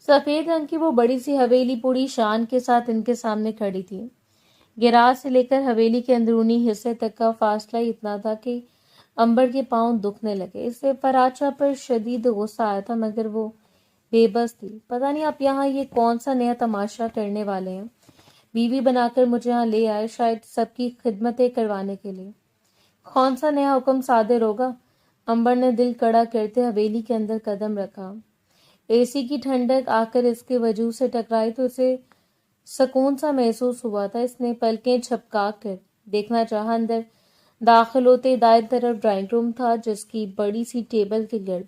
سفید رنگ کی وہ بڑی سی حویلی پوری شان کے ساتھ ان کے سامنے کھڑی تھی۔ گراج سے لے کر حویلی کے اندرونی حصے تک کا فاصلہ ہی اتنا تھا کہ امبر کے پاؤں دکھنے لگے۔ اس سے فرحاد شاہ پر شدید غصہ آیا تھا، مگر وہ بے بس تھی۔ پتہ نہیں آپ یہاں یہ کون سا نیا تماشا کرنے والے ہیں؟ بیوی بنا کر مجھے یہاں لے آئے، شاید سب کی خدمتیں کروانے کے لیے۔ کون سا نیا حکم صادر ہوگا؟ امبر نے دل کڑا کرتے حویلی کے اندر قدم رکھا۔ اے سی کی ٹھنڈک آ کر اس کے وجود سے ٹکرائی تو اسے سکون سا محسوس ہوا تھا۔ اس نے پلکیں جھپکا کر دیکھنا چاہا۔ اندر داخل ہوتے دائیں طرف ڈرائنگ روم تھا، جس کی بڑی سی ٹیبل کے گرد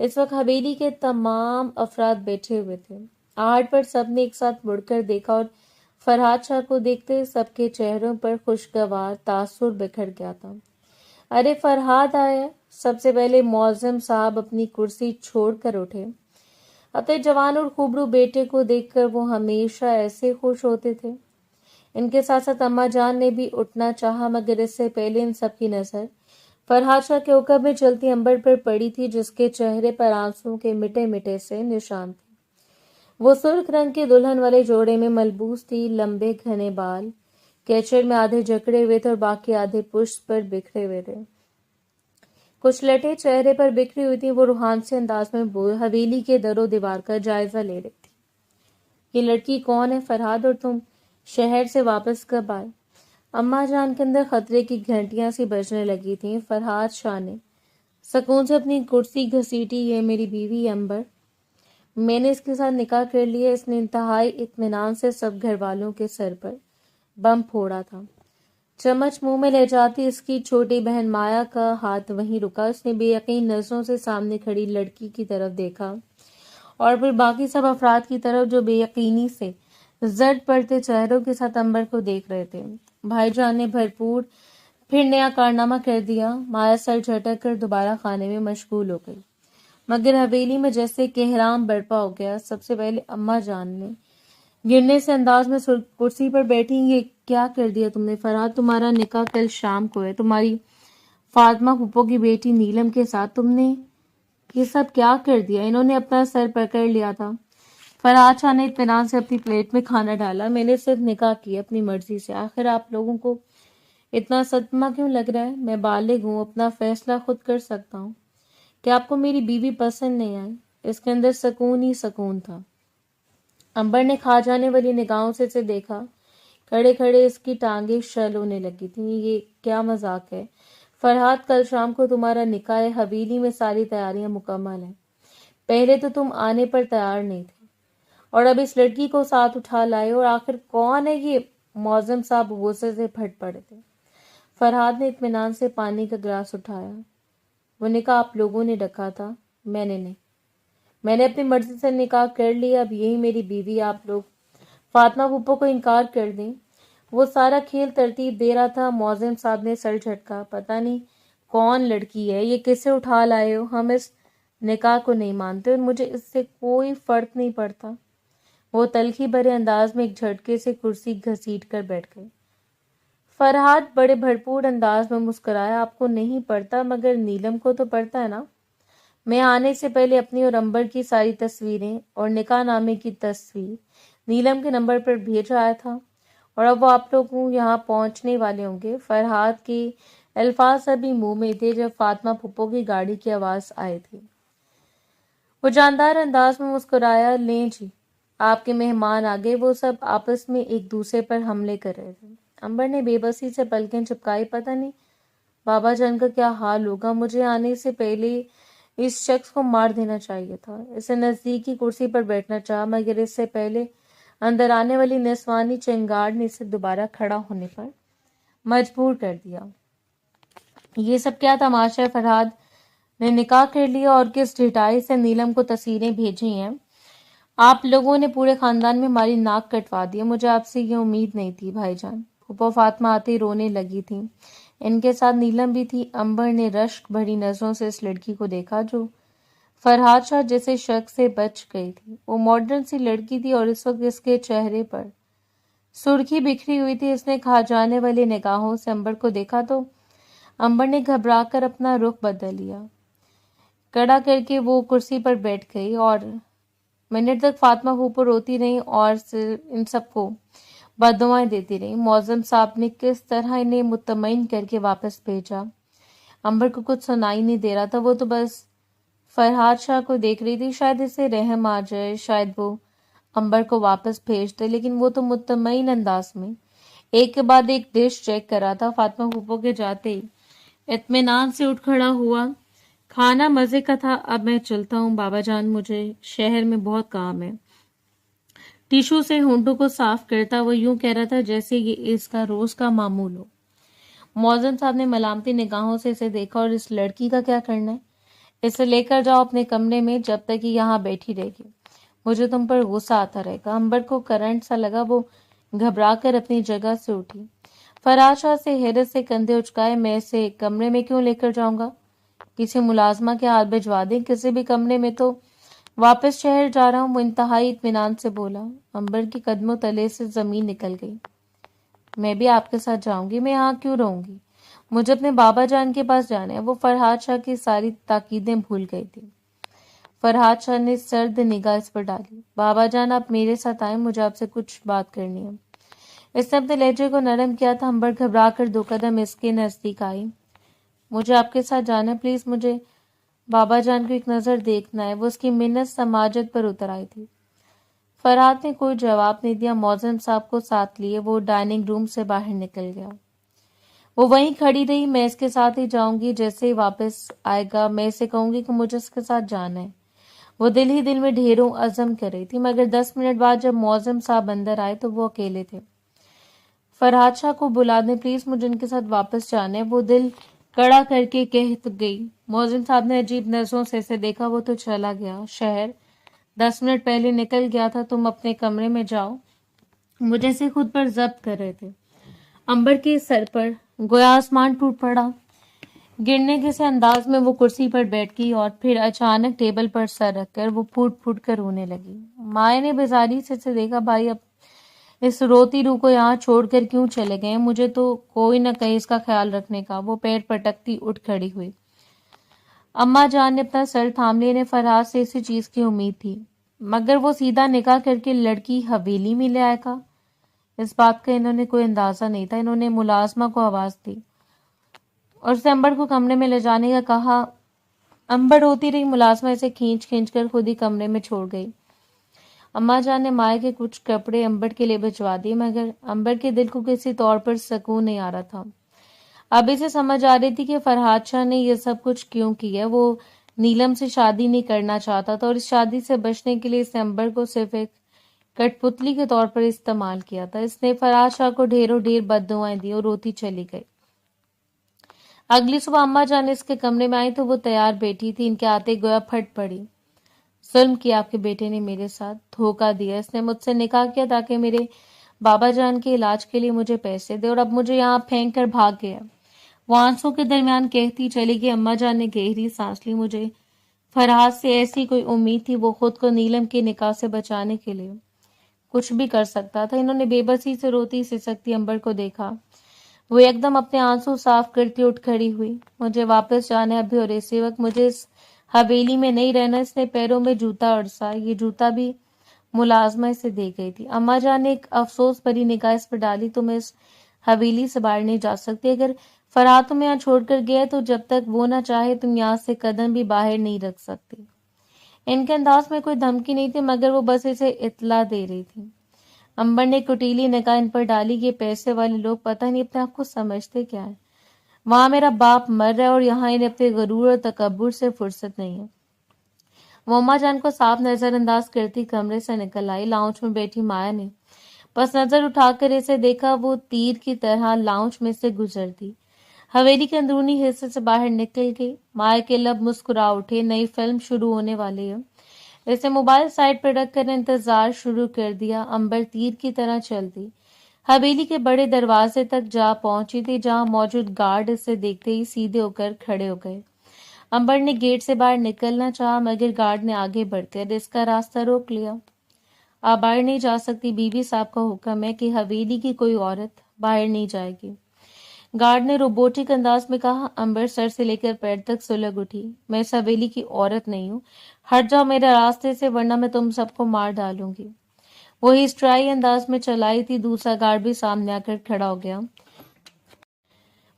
اس وقت حویلی کے تمام افراد بیٹھے ہوئے تھے۔ آہٹ پر سب نے ایک ساتھ مڑ کر دیکھا اور فرحاد شاہ کو دیکھتے سب کے چہروں پر خوشگوار تاثر بکھر گیا تھا۔ ارے فرحاد آیا! سب سے پہلے معظم صاحب اپنی کرسی چھوڑ کر اٹھے۔ اپنے جوان اور خوبرو بیٹے کو دیکھ کر وہ ہمیشہ ایسے خوش ہوتے تھے۔ ان کے ساتھ ساتھ اماں جان نے بھی اٹھنا چاہا، مگر اس سے پہلے ان سب کی نظر فرحاد شاہ کے حکم میں چلتی امبر پر پڑی تھی، جس کے چہرے پر آنسوؤں کے مٹے مٹے سے نشان تھے۔ وہ سرخ رنگ کے دلہن والے جوڑے میں ملبوس تھی۔ لمبے گھنے بال کیچڑ میں آدھے جکڑے ہوئے تھے اور باقی آدھے پشت پر بکھرے ہوئے تھے۔ کچھ لٹیں چہرے پر بکھری ہوئی تھی۔ وہ روحان سے انداز میں حویلی کے در و دیوار کا جائزہ لے رہی تھی۔ یہ لڑکی کون ہے فرحاد، اور تم شہر سے واپس کب آئے؟ اماں جان کے اندر خطرے کی گھنٹیاں سی بجنے لگی تھیں۔ فرحاد شاہ نے سکون سے اپنی کرسی گھسیٹی۔ یہ میری بیوی امبر، میں نے اس کے ساتھ نکاح کر لیا۔ اس نے انتہائی اطمینان سے سب گھر والوں کے سر پر بم پھوڑا تھا۔ چمچ منہ میں لے جاتی اس کی چھوٹی بہن مایا کا ہاتھ وہیں رکا۔ اس نے بے یقین نظروں سے سامنے کھڑی لڑکی کی طرف دیکھا اور پھر باقی سب افراد کی طرف جو بے یقینی سے زرد پڑتے چہروں کے ساتھ امبر کو دیکھ رہے تھے۔ بھائی جان نے بھرپور پھر نیا کارنامہ کر دیا۔ مایا سر جھٹک کر دوبارہ کھانے میں مشغول ہو گئی، مگر حویلی میں جیسے کہرام برپا ہو گیا۔ سب سے پہلے اماں جان نے گرنے سے انداز میں کرسی پر بیٹھی، یہ کیا کر دیا تم نے فرحاد؟ تمہارا نکاح کل شام کو ہے، تمہاری فاطمہ پھپھو کی بیٹی نیلم کے ساتھ۔ تم نے یہ سب کیا کر دیا؟ انہوں نے اپنا سر پکڑ لیا تھا۔ فرحاد شاہ نے اطمینان سے اپنی پلیٹ میں کھانا ڈالا۔ میں نے صرف نکاح کیا اپنی مرضی سے۔ آخر آپ لوگوں کو اتنا صدمہ کیوں لگ رہا ہے؟ میں بالغ ہوں، اپنا فیصلہ خود کر سکتا ہوں۔ کہ آپ کو میری بیوی پسند نہیں آئی؟ اس کے اندر سکون ہی سکون تھا۔ امبر نے کھا جانے والی نگاہوں سے اسے دیکھا۔ کھڑے کھڑے اس کی ٹانگیں شل ہونے لگی تھیں۔ یہ کیا مذاق ہے فرحاد؟ کل شام کو تمہارا نکاح ہے، حویلی میں ساری تیاریاں مکمل ہیں۔ پہلے تو تم آنے پر تیار نہیں تھے اور اب اس لڑکی کو ساتھ اٹھا لائے، اور آخر کون ہے یہ؟ معظم صاحب غصے سے پھٹ پڑے تھے۔ فرحاد نے اطمینان سے پانی کا گلاس اٹھایا۔ وہ نکاح آپ لوگوں نے رکھا تھا، میں نے نہیں۔ میں نے اپنی مرضی سے نکاح کر لیا، اب یہی میری بیوی۔ آپ لوگ فاطمہ پھپھو کو انکار کر دیں۔ وہ سارا کھیل ترتیب دے رہا تھا۔ معظم صاحب نے سر جھٹکا۔ پتہ نہیں کون لڑکی ہے، یہ کسے اٹھا لائے ہو؟ ہم اس نکاح کو نہیں مانتے اور مجھے اس سے کوئی فرق نہیں پڑتا۔ وہ تلخی بھرے انداز میں ایک جھٹکے سے کرسی گھسیٹ کر بیٹھ گئے۔ فرحاد بڑے بھرپور انداز میں مسکرایا۔ آپ کو نہیں پڑتا، مگر نیلم کو تو پڑتا ہے نا؟ میں آنے سے پہلے اپنی اور امبر کی ساری تصویریں اور نکاح نامے کی تصویر نیلم کے نمبر پر بھیجا آیا تھا، اور اب وہ آپ لوگوں یہاں پہنچنے والے ہوں گے۔ فرحاد کے الفاظ ابھی منہ میں تھے جب فاطمہ پھپھو کی گاڑی کی آواز آئی تھی۔ وہ جاندار انداز میں مسکرایا۔ لیں جی، آپ کے مہمان آ گئے۔ وہ سب آپس میں ایک دوسرے پر حملے کر رہے تھے۔ امبر نے بے بسی سے پلکیں چپکائی۔ پتہ نہیں بابا جان کا کیا حال ہوگا؟ مجھے آنے سے پہلے اس شخص کو مار دینا چاہیے تھا۔ اسے نزدیک کی کرسی پر بیٹھنا چاہا، مگر اس سے پہلے اندر آنے والی نسوانی چنگاڑ نے اسے دوبارہ کھڑا ہونے پر مجبور کر دیا۔ یہ سب کیا تماشا ہے فرحاد؟ ने निकाह कर लिया और किस ढिठाई से नीलम को तस्वीरें भेजी हैं। आप लोगों ने पूरे खानदान में हमारी नाक कटवा दी है। मुझे आपसे ये उम्मीद नहीं थी भाईजान। फूफा फातिमा आते ही रोने लगी थी। इनके साथ नीलम भी थी। अंबर ने रश्क भरी नजरों से इस लड़की को देखा जो फरहाद शाह जैसे शख्स से बच गई थी। वो मॉडर्न सी लड़की थी और इस वक्त इसके चेहरे पर सुर्खी बिखरी हुई थी। इसने खा जाने वाली निगाहों से अंबर को देखा तो अंबर ने घबराकर अपना रुख बदल लिया। कड़ा करके वो कुर्सी पर बैठ गई और मिनट तक फातिमा फूफो रोती रही और इन सबको बददुआएं देती रही। मौजम साहब ने किस तरह इन्हें मुतमईन करके वापस भेजा। अंबर को कुछ सुनाई नहीं दे रहा था। वो तो बस फरहाद शाह को देख रही थी। शायद इसे रहम आ जाए, शायद वो अंबर को वापस भेज दे, लेकिन वो तो मुतमईन अंदाज में एक के बाद एक डिश चेक कर रहा था। फातिमा फूफो के जाते ही इत्मीनान से उठ खड़ा हुआ। खाना मजे का था, अब मैं चलता हूँ बाबा जान, मुझे शहर में बहुत काम है। टिश्यू से होंठों को साफ करता वो यूं कह रहा था जैसे ये इसका रोज का मामूल हो। मौजम साहब ने मलामती निगाहों से इसे देखा। और इस लड़की का क्या करना है? इसे लेकर जाओ अपने कमरे में, जब तक कि यहाँ बैठी रहेगी मुझे तुम पर गुस्सा आता रहेगा। अंबर को करंट सा लगा। वो घबरा कर अपनी जगह से उठी। फरहाद शाह से हैरत से कंधे उचकाए। मैं इसे कमरे में क्यों लेकर जाऊंगा? किसी मुलाजमा के हाथ भिजवा दें किसी भी कमरे में, तो वापस शहर जा रहा हूँ, वो इंतहाई इत्मीनान से बोला। अंबर के कदमों तले से जमीन निकल गई। मैं भी आपके साथ जाऊंगी। मैं यहाँ क्यों रहूंगी? मुझे अपने बाबा जान के पास जाना है। वो फरहाद शाह की सारी ताकीदें भूल गई थी। फरहाद शाह ने सर्द निगाह इस पर डाली। बाबा जान आप मेरे साथ आए, मुझे आपसे कुछ बात करनी है। इसने अपने लहजे को नरम किया था। अंबर घबरा कर 2 कदम इसके नजदीक आई। मुझे आपके साथ जाना है, प्लीज मुझे बाबा जान को एक नजर देखना है। वो उसकी मिन्नत समाजत पर उतर आई थी। फरहाद ने कोई जवाब नहीं दिया। मौजम साहब को साथ लिए वो डाइनिंग रूम से बाहर निकल गया। वो वहीं खड़ी रही। मैं इसके साथ ही जाऊंगी, जैसे ही वापस आएगा मैं इसे कहूंगी कि मुझे इसके साथ जाना है। वो दिल ही दिल में ढेरों अज़म कर रही थी। मगर 10 मिनट बाद जब मौजम साहब अंदर आए तो वो अकेले थे। फरहाद शाह को बुला दें प्लीज, मुझे इनके साथ वापस जाना है, वो दिल कड़ा करके कह गई। मौजिम साहब ने अजीब नजरों से इसे देखा। वो तो चला गया शहर। 10 मिनट पहले निकल गया था। तुम अपने कमरे में जाओ। मुझे से खुद पर जब्त कर रहे थे। अंबर के सर पर गोया आसमान टूट पड़ा। गिरने के से अंदाज में वो कुर्सी पर बैठ गई और फिर अचानक टेबल पर सर रखकर वो फूट फूट कर रोने लगी। माए ने बेजारी से इसे देखा। भाई अब इस रोती रूह को यहाँ छोड़कर क्यों चले गए? मुझे तो कोई न कहे इसका ख्याल रखने का। वो पैर पटकती उठ खड़ी हुई। अम्मा जान ने अपना सर थाम लिया। इन्हें फरहाद से इसी चीज की उम्मीद थी, मगर वो सीधा निकाह करके लड़की हवेली में ले आएगा, इस बात का इन्होंने कोई अंदाजा नहीं था। इन्होंने मुलाजमा को आवाज दी और उसे अंबर को कमरे में ले जाने का कहा। अंबर रोती रही। मुलाजमा इसे खींच खींच कर खुद ही कमरे में छोड़ गई। अम्मा जान ने माए के कुछ कपड़े अंबर के लिए भिजवा दिए, मगर अंबर के दिल को किसी तौर पर सुकून नहीं आ रहा था। अब इसे समझ आ रही थी कि फरहाद शाह ने यह सब कुछ क्यों किया। वो नीलम से शादी नहीं करना चाहता था और इस शादी से बचने के लिए इसने अंबर को सिर्फ एक कठपुतली के तौर पर इस्तेमाल किया था। इसने फरहाद शाह को ढेरों ढेर बद्दुआएं दी और रोती चली गई। अगली सुबह अम्मा जान इसके कमरे में आई तो वो तैयार बैठी थी। इनके आते गोया फट पड़ी। जुल्म किया आपके बेटे ने मेरे साथ, धोखा दिया। इसने मुझसे निकाह किया ताकि मेरे बाबा जान के इलाज के लिए मुझे पैसे दे, और अब मुझे यहाँ फेंक कर भाग गया। वो आंसू के दरमियान कहती चली गई। अम्मा जान ने गहरी सांस ली। मुझे फरहाद से ऐसी कोई उम्मीद थी, वो खुद को नीलम के निकाह से बचाने के लिए कुछ भी कर सकता था। इन्होंने बेबसी से रोती सिसकती अंबर को देखा। वो एकदम अपने आंसू साफ करती उठ खड़ी हुई। मुझे वापस जाना है अभी, और इसी वक्त मुझे इस हवेली में नहीं रहना। इसने पैरों में जूता अड़सा। ये जूता भी मुलाजमा इसे दे गई थी। अम्मा जान ने एक अफसोस भरी निगाह इस पर डाली। तुम इस हवेली से बाहर नहीं जा सकती। अगर फरहाद तुम्हें यहाँ छोड़कर गया तो जब तक वो ना चाहे तुम यहाँ से कदम भी बाहर नहीं रख सकती। इनके अंदाज में कोई धमकी नहीं थी, मगर वो बस इसे इत्तला दे रही थी। अंबर ने कुटीली निगाह इन पर डाली कि पैसे वाले लोग पता नहीं अपने आप को समझते क्या है। वहां मेरा बाप मर रहा है और यहाँ इन्हें अपने गरूर और तकब्बुर से फुर्सत नहीं है। वो अम्मा जान को साफ नजरअंदाज करती कमरे से निकल आई। लाउंज में बैठी माया ने बस नजर उठाकर इसे देखा। वो तीर की तरह लाउंज में से गुजरती। हवेली के अंदरूनी हिस्से से बाहर निकल गई। माया के लब मुस्कुरा उठे, नई फिल्म शुरू होने वाली है। इसने मोबाइल साइड पर रखकर इंतजार शुरू कर दिया। अंबर तीर की तरह चलती हवेली के बड़े दरवाजे तक जा पहुंची थी, जहां मौजूद गार्ड इसे देखते ही सीधे होकर खड़े हो गए। अंबर ने गेट से बाहर निकलना चाहा, मगर गार्ड ने आगे बढ़कर इसका रास्ता रोक लिया। आप बाहर नहीं जा सकती, बीवी साहब का हुक्म है कि हवेली की कोई औरत बाहर नहीं जाएगी। गार्ड ने रोबोटिक अंदाज में कहा। अंबर सर से लेकर पैर तक सुलग उठी। मैं इस हवेली की औरत नहीं हूँ, हट जाओ मेरे रास्ते से, वरना मैं तुम सबको मार डालूंगी। वही स्ट्राई अंदाज में चलाई थी। दूसरा गार्ड भी सामने आकर खड़ा हो गया।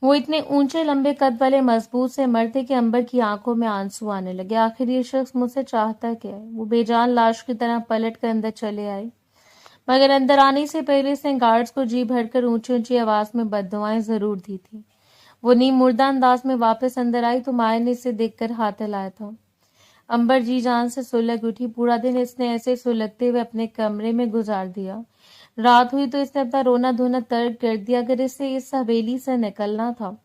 वो इतने ऊंचे लंबे कद वाले मजबूत से मर्द थे कि अंबर की आंखों में आंसू आने लगे। आखिर ये शख्स मुझसे चाहता क्या है? वो बेजान लाश की तरह पलट कर अंदर चले आए, मगर अंदर आने से पहले इसने गार्ड्स को जी भरकर ऊंची ऊंची आवाज में बद्दुआएं जरूर दी थी। वो नीम मुर्दा अंदाज में वापस अंदर आई तो माया ने इसे देखकर हाथ हिलाया था। अंबर जी जान से सुलग उठी। पूरा दिन इसने ऐसे सुलगते हुए अपने कमरे में गुजार दिया। रात हुई तो इसने अपना रोना धोना तर्क कर दिया। अगर इसे इस हवेली से निकलना था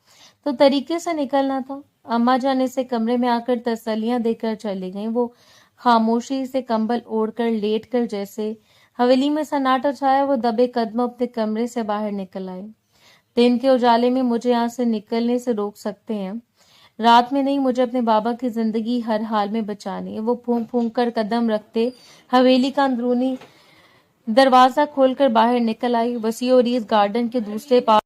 तो तरीके से निकलना था। अम्मा जान इसे कमरे में आकर तसल्लियां देकर चली गईं। वो खामोशी से कंबल ओढ़कर लेट कर जैसे हवेली में सन्नाटा छाया, वो दबे कदमों अपने कमरे से बाहर निकल आए। दिन के उजाले में मुझे यहाँ से निकलने से रोक सकते हैं, रात में नहीं। मुझे अपने बाबा की जिंदगी हर हाल में बचानी है। वो फूंक फूंक कर कदम रखते हवेली का अंदरूनी दरवाजा खोलकर बाहर निकल आई। वसी और इस गार्डन के दूसरे पास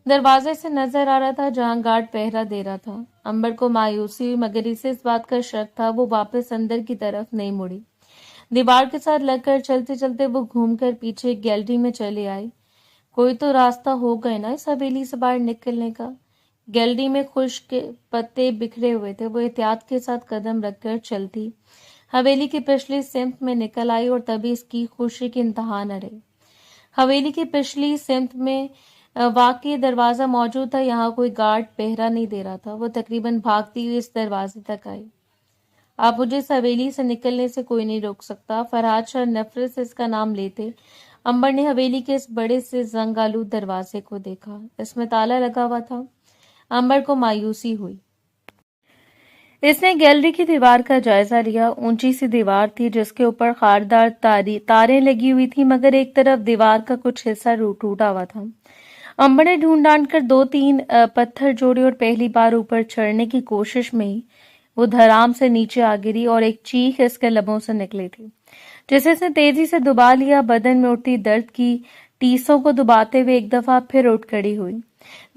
दरवाजे से नजर आ रहा था, जहां गार्ड पहरा दे रहा था। अंबर को मायूसी हुई, मगर इसे इस बात का शक था। वो वापस अंदर की तरफ नहीं मुड़ी। दीवार के साथ लगकर चलते चलते वो घूमकर पीछे गैलरी में चले आई। कोई तो रास्ता हो गए ना इस हवेली से बाहर निकलने का। गैलरी में खुश्क पत्ते बिखरे हुए थे। वो एहतियात के साथ कदम रखकर चलती हवेली की पिछली सिमत में निकल आई, और तभी इसकी खुशी की इंतहा न रही। हवेली की पिछली सिमत में वाकई दरवाजा मौजूद था। यहाँ कोई गार्ड पहरा नहीं दे रहा था। वो तकरीबन भागती हुई इस दरवाजे तक आई। आप मुझे इस हवेली से निकलने से कोई नहीं रोक सकता। फरहाद शाह नफरत से इसका नाम लेते। अंबर ने हवेली के इस बड़े से जंग आलूद दरवाजे को देखा। इसमें ताला लगा हुआ था। अंबर को मायूसी हुई। इसने गैलरी की दीवार का जायजा लिया। ऊंची सी दीवार थी, जिसके ऊपर खारदार तारें लगी हुई थी, मगर एक तरफ दीवार का कुछ हिस्सा टूटा हुआ था। अंबर ने ढूंढ ढांड कर 2-3 पत्थर जोड़े, और पहली बार ऊपर चढ़ने की कोशिश में ही वो धड़ाम से नीचे आ गिरी, और एक चीख इसके लबों से निकली थी, जिसे इसने तेजी से दबा लिया। बदन में उठती दर्द की टीसों को दबाते हुए एक दफा फिर उठ खड़ी हुई।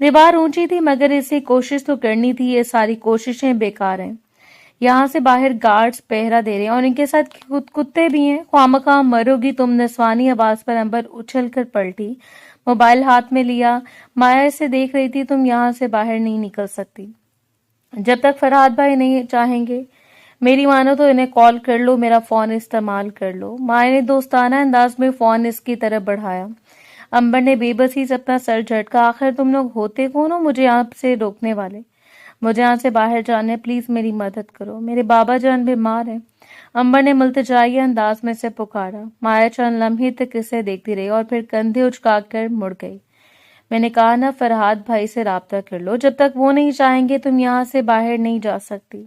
दीवार ऊंची थी, मगर इसे कोशिश तो करनी थी। ये सारी कोशिशें बेकार हैं। यहाँ से बाहर गार्ड्स पहरा दे रहे हैं, और इनके साथ कुत्ते भी हैं। ख्वामखा मरोगी तुम, निस्वानी आवाज पर अंबर उछल कर पलटी, मोबाइल हाथ में लिया। माया इसे देख रही थी। तुम यहाँ से बाहर नहीं निकल सकती जब तक फरहाद भाई नहीं चाहेंगे। मेरी मानो तो इन्हें कॉल कर लो, मेरा फोन इस्तेमाल कर लो। माया ने दोस्ताना अंदाज में फोन इसकी तरफ बढ़ाया। अंबर ने बेबसी से अपना सर झटका। आखिर तुम लोग होते कौन हो मुझे यहाँ से रोकने वाले? मुझे यहाँ से बाहर जाना है, प्लीज मेरी मदद करो, मेरे बाबा जान बीमार है। अंबर ने मुल्तजाई अंदाज में से पुकारा। माया चंद लम्हे तक इसे देखती रही, और फिर कंधे उचकाकर मुड़ गई। मैंने कहा ना, फरहाद भाई से राब्ता कर लो, जब तक वो नहीं चाहेंगे तुम यहाँ से बाहर नहीं जा सकती।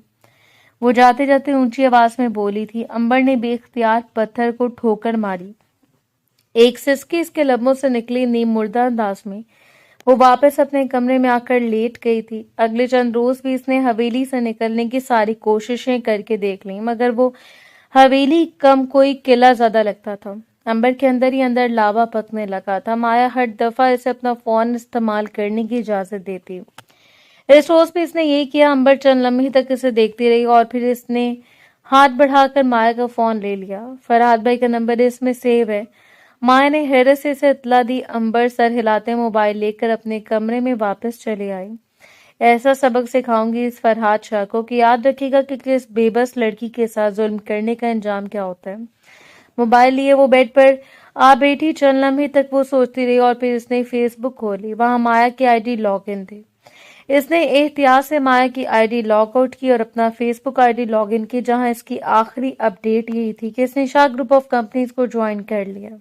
वो जाते जाते ऊंची आवाज में बोली थी। अंबर ने बेख्तियार पत्थर को ठोकर मारी। एक सिसकी इसके लबों से निकली। नीम मुर्दा अंदाज में वो वापस अपने कमरे में आकर लेट गई थी। अगले चंद रोज भी इसने हवेली से निकलने की सारी कोशिशें करके देख ली, मगर वो हवेली कम कोई किला ज्यादा लगता था। अंबर के अंदर ही अंदर लावा पकने लगा था। माया हर दफा इसे अपना फोन इस्तेमाल करने की इजाजत देती। इस रोज भी इसने यही किया। अंबर चंद लम्हे तक इसे देखती रही, और फिर इसने हाथ बढ़ाकर माया का फोन ले लिया। फरहाद भाई का नंबर इसमें सेव है। माया ने हैरत से इसे इत्तला दी। अंबर सर हिलाते मोबाइल लेकर अपने कमरे में वापस चले आई। ऐसा सबक सिखाऊंगी इस फरहाद शाह को कि याद रखेगा कि किस बेबस लड़की के साथ जुल्म करने का अंजाम क्या होता है। मोबाइल लिए वो बेड पर आ बैठी। चंद लम्हे तक वो सोचती रही, और फिर इसने फेसबुक खोली। वहां माया की आईडी लॉग इन थी। इसने एहतियात से माया की आईडी लॉग आउट की और अपना फेसबुक आईडी लॉग इन की, जहां इसकी आखिरी अपडेट यही थी कि इसने शाह ग्रुप ऑफ कंपनीज को ज्वाइन कर लिया।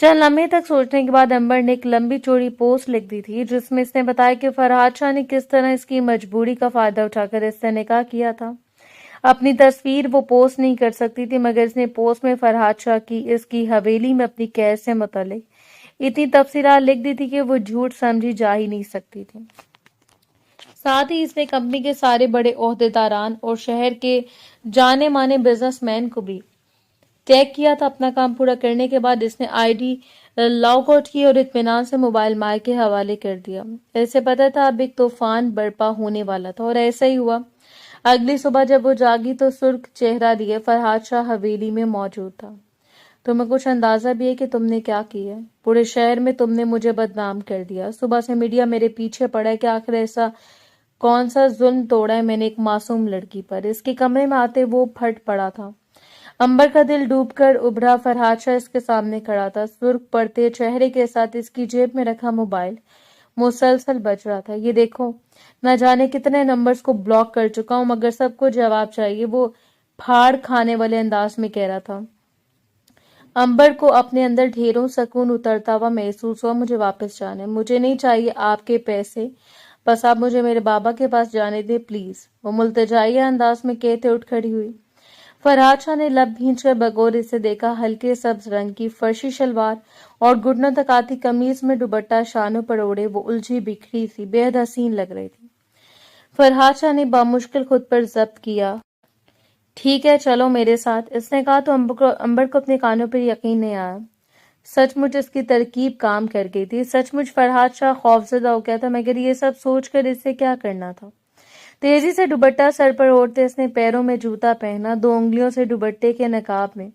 चंद लम्हे तक सोचने के बाद अंबर ने एक लंबी चौड़ी पोस्ट लिख दी थी जिसमें इसने बताया कि फरहाद शाह ने किस तरह इसकी मजबूरी का फायदा उठाकर इससे निकाह किया था। अपनी तस्वीर वो पोस्ट नहीं कर सकती थी, मगर इसने पोस्ट में फरहाद शाह की इसकी हवेली में अपनी कैद से मुतालिक इतनी तफसीलात लिख दी थी कि वो झूठ समझी जा ही नहीं सकती थी। साथ ही इसने कंपनी के सारे बड़े ओहदेदारान और शहर के जाने माने बिजनेसमैन को भी टैग किया था। अपना काम पूरा करने के बाद इसने आईडी लॉग आउट की और इत्मीनान से मोबाइल माई के हवाले कर दिया। ऐसे पता था अब एक तूफान बर्पा होने वाला था और ऐसा ही हुआ। अगली सुबह जब वो जागी तो सुर्ख चेहरा लिए फरहाद शाह हवेली में मौजूद था। तुम्हें कुछ अंदाजा भी है कि तुमने क्या किया है? पूरे शहर में तुमने मुझे बदनाम कर दिया। सुबह से मीडिया मेरे पीछे पड़ा है कि आखिर ऐसा कौन सा जुल्म तोड़ा है मैंने एक मासूम लड़की पर। इसके कमरे में आते वो फट पड़ा था। अंबर का दिल डूबकर उभरा। फरहाद शाह इसके सामने खड़ा था, सुर्ख पड़ते चेहरे के साथ इसकी जेब में रखा मोबाइल मुसलसल बज रहा था। ये देखो, न जाने कितने नंबर्स को ब्लॉक कर चुका हूं मगर सबको जवाब चाहिए, वो फाड़ खाने वाले अंदाज में कह रहा था। अंबर को अपने अंदर ढेरों सुकून उतरता हुआ महसूस हुआ। मुझे वापस जाना है, मुझे नहीं चाहिए आपके पैसे, बस आप मुझे मेरे बाबा के पास जाने दे प्लीज, वो मुल्तजाइया अंदाज में कहते उठ खड़ी हुई। फरहाद शाह ने लब भींचकर बगौर इसे देखा। हल्के सब्ज रंग की फर्शी शलवार और घुटनों तक आती कमीज में दुपट्टा शानों पर ओढ़े वो उलझी बिखरी सी बेहद हसीन लग रही थी। फरहाद शाह ने बामुश्किल खुद पर जब्त किया। ठीक है, चलो मेरे साथ, इसने कहा तो अंबर को अपने कानों पर यकीन नहीं आया। सचमुच इसकी तरकीब काम कर गई थी। सचमुच फरहाद शाह खौफजदा हो गया था, मगर ये सब सोचकर इसे क्या करना था। तेजी से दुपट्टा सर पर ओढ़ते इसने पैरों में जूता पहना। 2 उंगलियों से दुपट्टे के नकाब में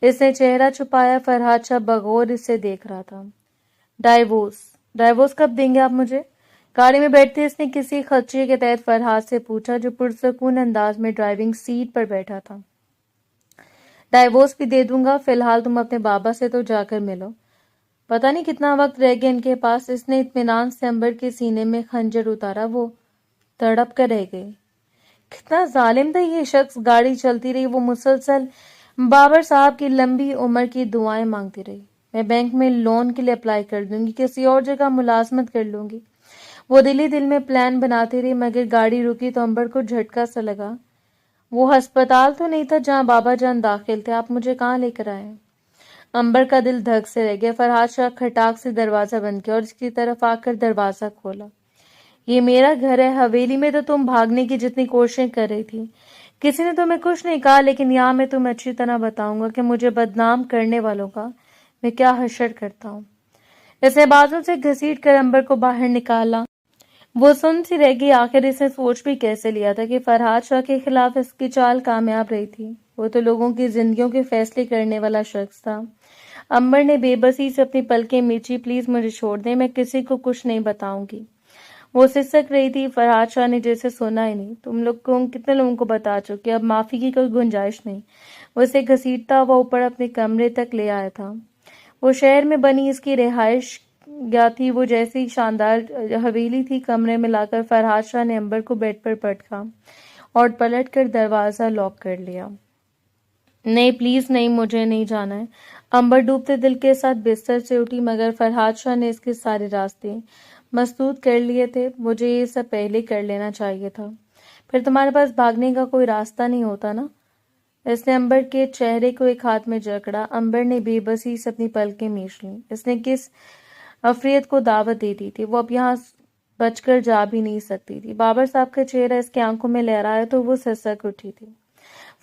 इसने चेहरा छुपाया। फरहाद शाह बगौर इसे देख रहा था। डाइवोर्स कब देंगे आप मुझे? गाड़ी में बैठते इसने किसी खदशे के तहत फरहाद से पूछा, जो पुरसकून अंदाज में ड्राइविंग सीट पर बैठा था। डाइवोर्स भी दे दूंगा, फिलहाल तुम अपने बाबा से तो जाकर मिलो। पता नहीं कितना वक्त रह गया इनके पास। इसने इत्मीनान से अंबर के सीने में खंजर उतारा। वो तड़प कर रह गई। कितना जालिम था ये शख्स। गाड़ी चलती रही। वो मुसलसल बाबर साहब की लंबी उम्र की दुआएं मांगती रही। मैं बैंक में लोन के लिए अप्लाई कर दूंगी, किसी और जगह मुलाजमत कर लूंगी। वो दिल ही दिल में प्लान बनाती रही, मगर गाड़ी रुकी तो अंबर को झटका सा लगा। वो अस्पताल तो नहीं था जहां बाबा जान दाखिल थे। आप मुझे कहाँ लेकर आए? अंबर का दिल धक से रह गया। फरहाद शाह खटाक से दरवाजा बंद किया और इसकी तरफ आकर दरवाजा खोला। ये मेरा घर है। हवेली में तो तुम भागने की जितनी कोशिशें कर रही थी, किसी ने तुम्हें कुछ नहीं कहा, लेकिन यहाँ मैं तुम्हें अच्छी तरह बताऊंगा कि मुझे बदनाम करने वालों का मैं क्या हशर करता हूँ। इसने बाजू से घसीट कर अंबर को बाहर निकाला। वो सुन सी रह गई। आखिर इसने सोच भी कैसे लिया था कि फरहाद शाह के खिलाफ इसकी चाल कामयाब रही थी। वो तो लोगों की जिंदगियों के फैसले करने वाला शख्स था। अंबर ने बेबसी से अपनी पलकें मीची। प्लीज मुझे छोड़ दें, मैं किसी को कुछ नहीं बताऊंगी। वो सिसक रही थी। फरहाद शाह ने जैसे सुना ही नहीं। तुम लोग कितने लोगों को बता चुके, अब माफी की कोई गुंजाइश नहीं। वो इसे घसीटता हुआ ऊपर अपने कमरे तक ले आया था। वो शहर में बनी इसकी रिहाइश या थी वो जैसी शानदार हवेली थी। कमरे में लाकर फरहाद शाह ने अंबर को बेड पर पटका और पलट कर दरवाजा लॉक कर लिया। नहीं प्लीज नहीं, मुझे नहीं जाना है। अंबर डूबते दिल के साथ बिस्तर से उठी, मगर फरहाद शाह ने इसके सारे रास्ते मसदूद कर लिए थे। मुझे ये सब पहले कर लेना चाहिए था। फिर तुम्हारे पास भागने का कोई रास्ता नहीं होता ना। इसने अंबर के चेहरे को एक हाथ में जकड़ा। अंबर ने बेबसी से अपनी पलकें मीच ली। इसने किस अफरियत को दावत दे दी थी। वो अब यहाँ बचकर जा भी नहीं सकती थी। बाबर साहब का चेहरा इसकी आंखों में लहराया तो वो सिसक उठी थी।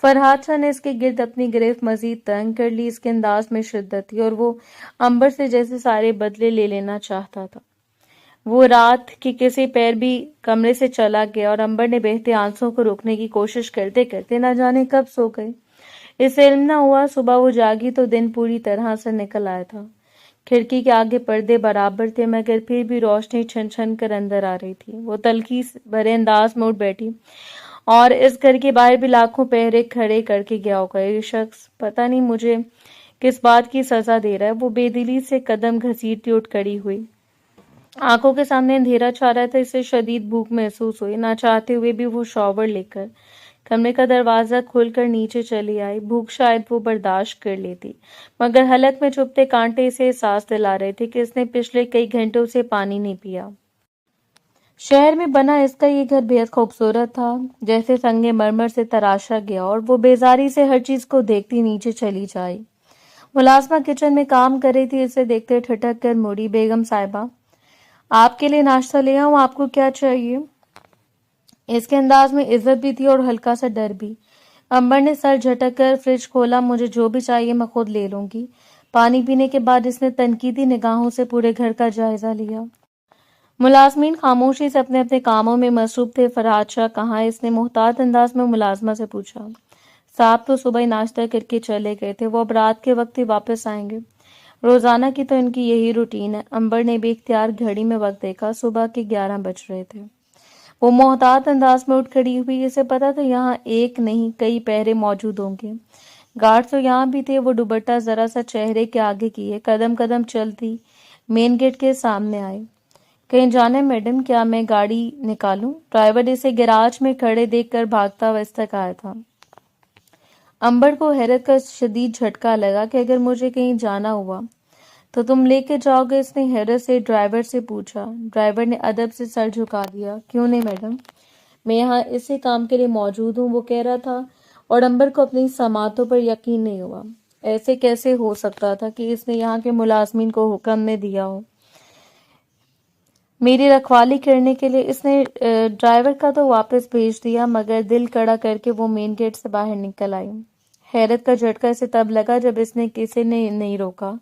फरहाद शाह ने इसके गिर्द अपनी गिरफ्त मजीद तंग कर ली। इसके अंदाज में शिद्दत थी और वो अंबर से जैसे सारे बदले ले लेना चाहता था। वो रात के किसी पैर भी कमरे से चला गया और अंबर ने बहते आंसुओं को रोकने की कोशिश करते करते न जाने कब सो गए। इसे इल्म न हुआ। सुबह वो जागी तो दिन पूरी तरह से निकल आया था। खिड़की के आगे पर्दे बराबर थे, मगर फिर भी रोशनी छन छन कर अंदर आ रही थी। वो तल्खी भरे अंदाज में उठ बैठी। और इस घर के बाहर भी लाखों पहरे खड़े करके गया होगा ये शख्स, पता नहीं मुझे किस बात की सजा दे रहा है। वो बेदिली से कदम घसीटती उठ खड़ी हुई। आंखों के सामने अंधेरा छा रहा था। इसे शदीद भूख महसूस हुई। ना चाहते हुए भी वो शॉवर लेकर کمرے کا دروازہ کھل کر نیچے چلی آئی۔ بھوک شاید وہ برداشت کر لیتی، مگر حلق میں چبھتے کانٹے سے احساس دلا رہے تھے کہ اس نے پچھلے کئی گھنٹوں سے پانی نہیں پیا۔ شہر میں بنا اس کا یہ گھر بےحد خوبصورت تھا، جیسے سنگ مرمر سے تراشا گیا، اور وہ بیزاری سے ہر چیز کو دیکھتی نیچے چلی جائی۔ ملازمہ کچن میں کام کر رہی تھی، اسے دیکھتے ٹھٹک کر مڑی۔ بیگم صاحبہ، آپ کے لیے ناشتہ لے آؤں؟ آپ کو کیا چاہیے؟ اس کے انداز میں عزت بھی تھی اور ہلکا سا ڈر بھی۔ امبر نے سر جھٹک کر فریج کھولا۔ مجھے جو بھی چاہیے میں خود لے لوں گی۔ پانی پینے کے بعد اس نے تنقیدی نگاہوں سے پورے گھر کا جائزہ لیا۔ ملازمین خاموشی سے اپنے اپنے کاموں میں مصروف تھے۔ فرحات شاہ کہاں؟ اس نے محتاط انداز میں ملازمہ سے پوچھا۔ صاحب تو صبح ہی ناشتہ کر کے چلے گئے تھے، وہ اب رات کے وقت ہی واپس آئیں گے۔ روزانہ کی تو ان کی یہی روٹین ہے۔ امبر نے بے اختیار گھڑی میں وقت دیکھا۔ صبح کے 11 بج رہے تھے۔ وہ محتاط انداز میں اٹھ کھڑی ہوئی۔ اسے پتا تھا یہاں ایک نہیں کئی پہرے موجود ہوں گے۔ گارڈ تو یہاں بھی تھے۔ وہ دوپٹہ ذرا سا چہرے کے آگے کیے قدم قدم چلتی مین گیٹ کے سامنے آئے۔ کہیں جانا ہے میڈم؟ کیا میں گاڑی نکالوں؟ ڈرائیور اسے گیراج میں کھڑے دیکھ کر بھاگتا ہوا اس تک آیا تھا۔ امبر کو حیرت کا شدید جھٹکا لگا کہ اگر مجھے کہیں جانا ہوا تو تم لے کے جاؤ گے؟ اس نے حیرت سے ڈرائیور سے پوچھا۔ ڈرائیور نے ادب سے سر جھکا دیا۔ کیوں نہیں میڈم، میں یہاں اسی کام کے لیے موجود ہوں، وہ کہہ رہا تھا، اور امبر کو اپنی سماعتوں پر یقین نہیں ہوا۔ ایسے کیسے ہو سکتا تھا کہ اس نے یہاں کے ملازمین کو حکم نے دیا ہو میری رکھوالی کرنے کے لیے؟ اس نے ڈرائیور کا تو واپس بھیج دیا، مگر دل کڑا کر کے وہ مین گیٹ سے باہر نکل آئی۔ حیرت کا جھٹکا اسے تب لگا جب اس نے کسی نے نہیں روکا۔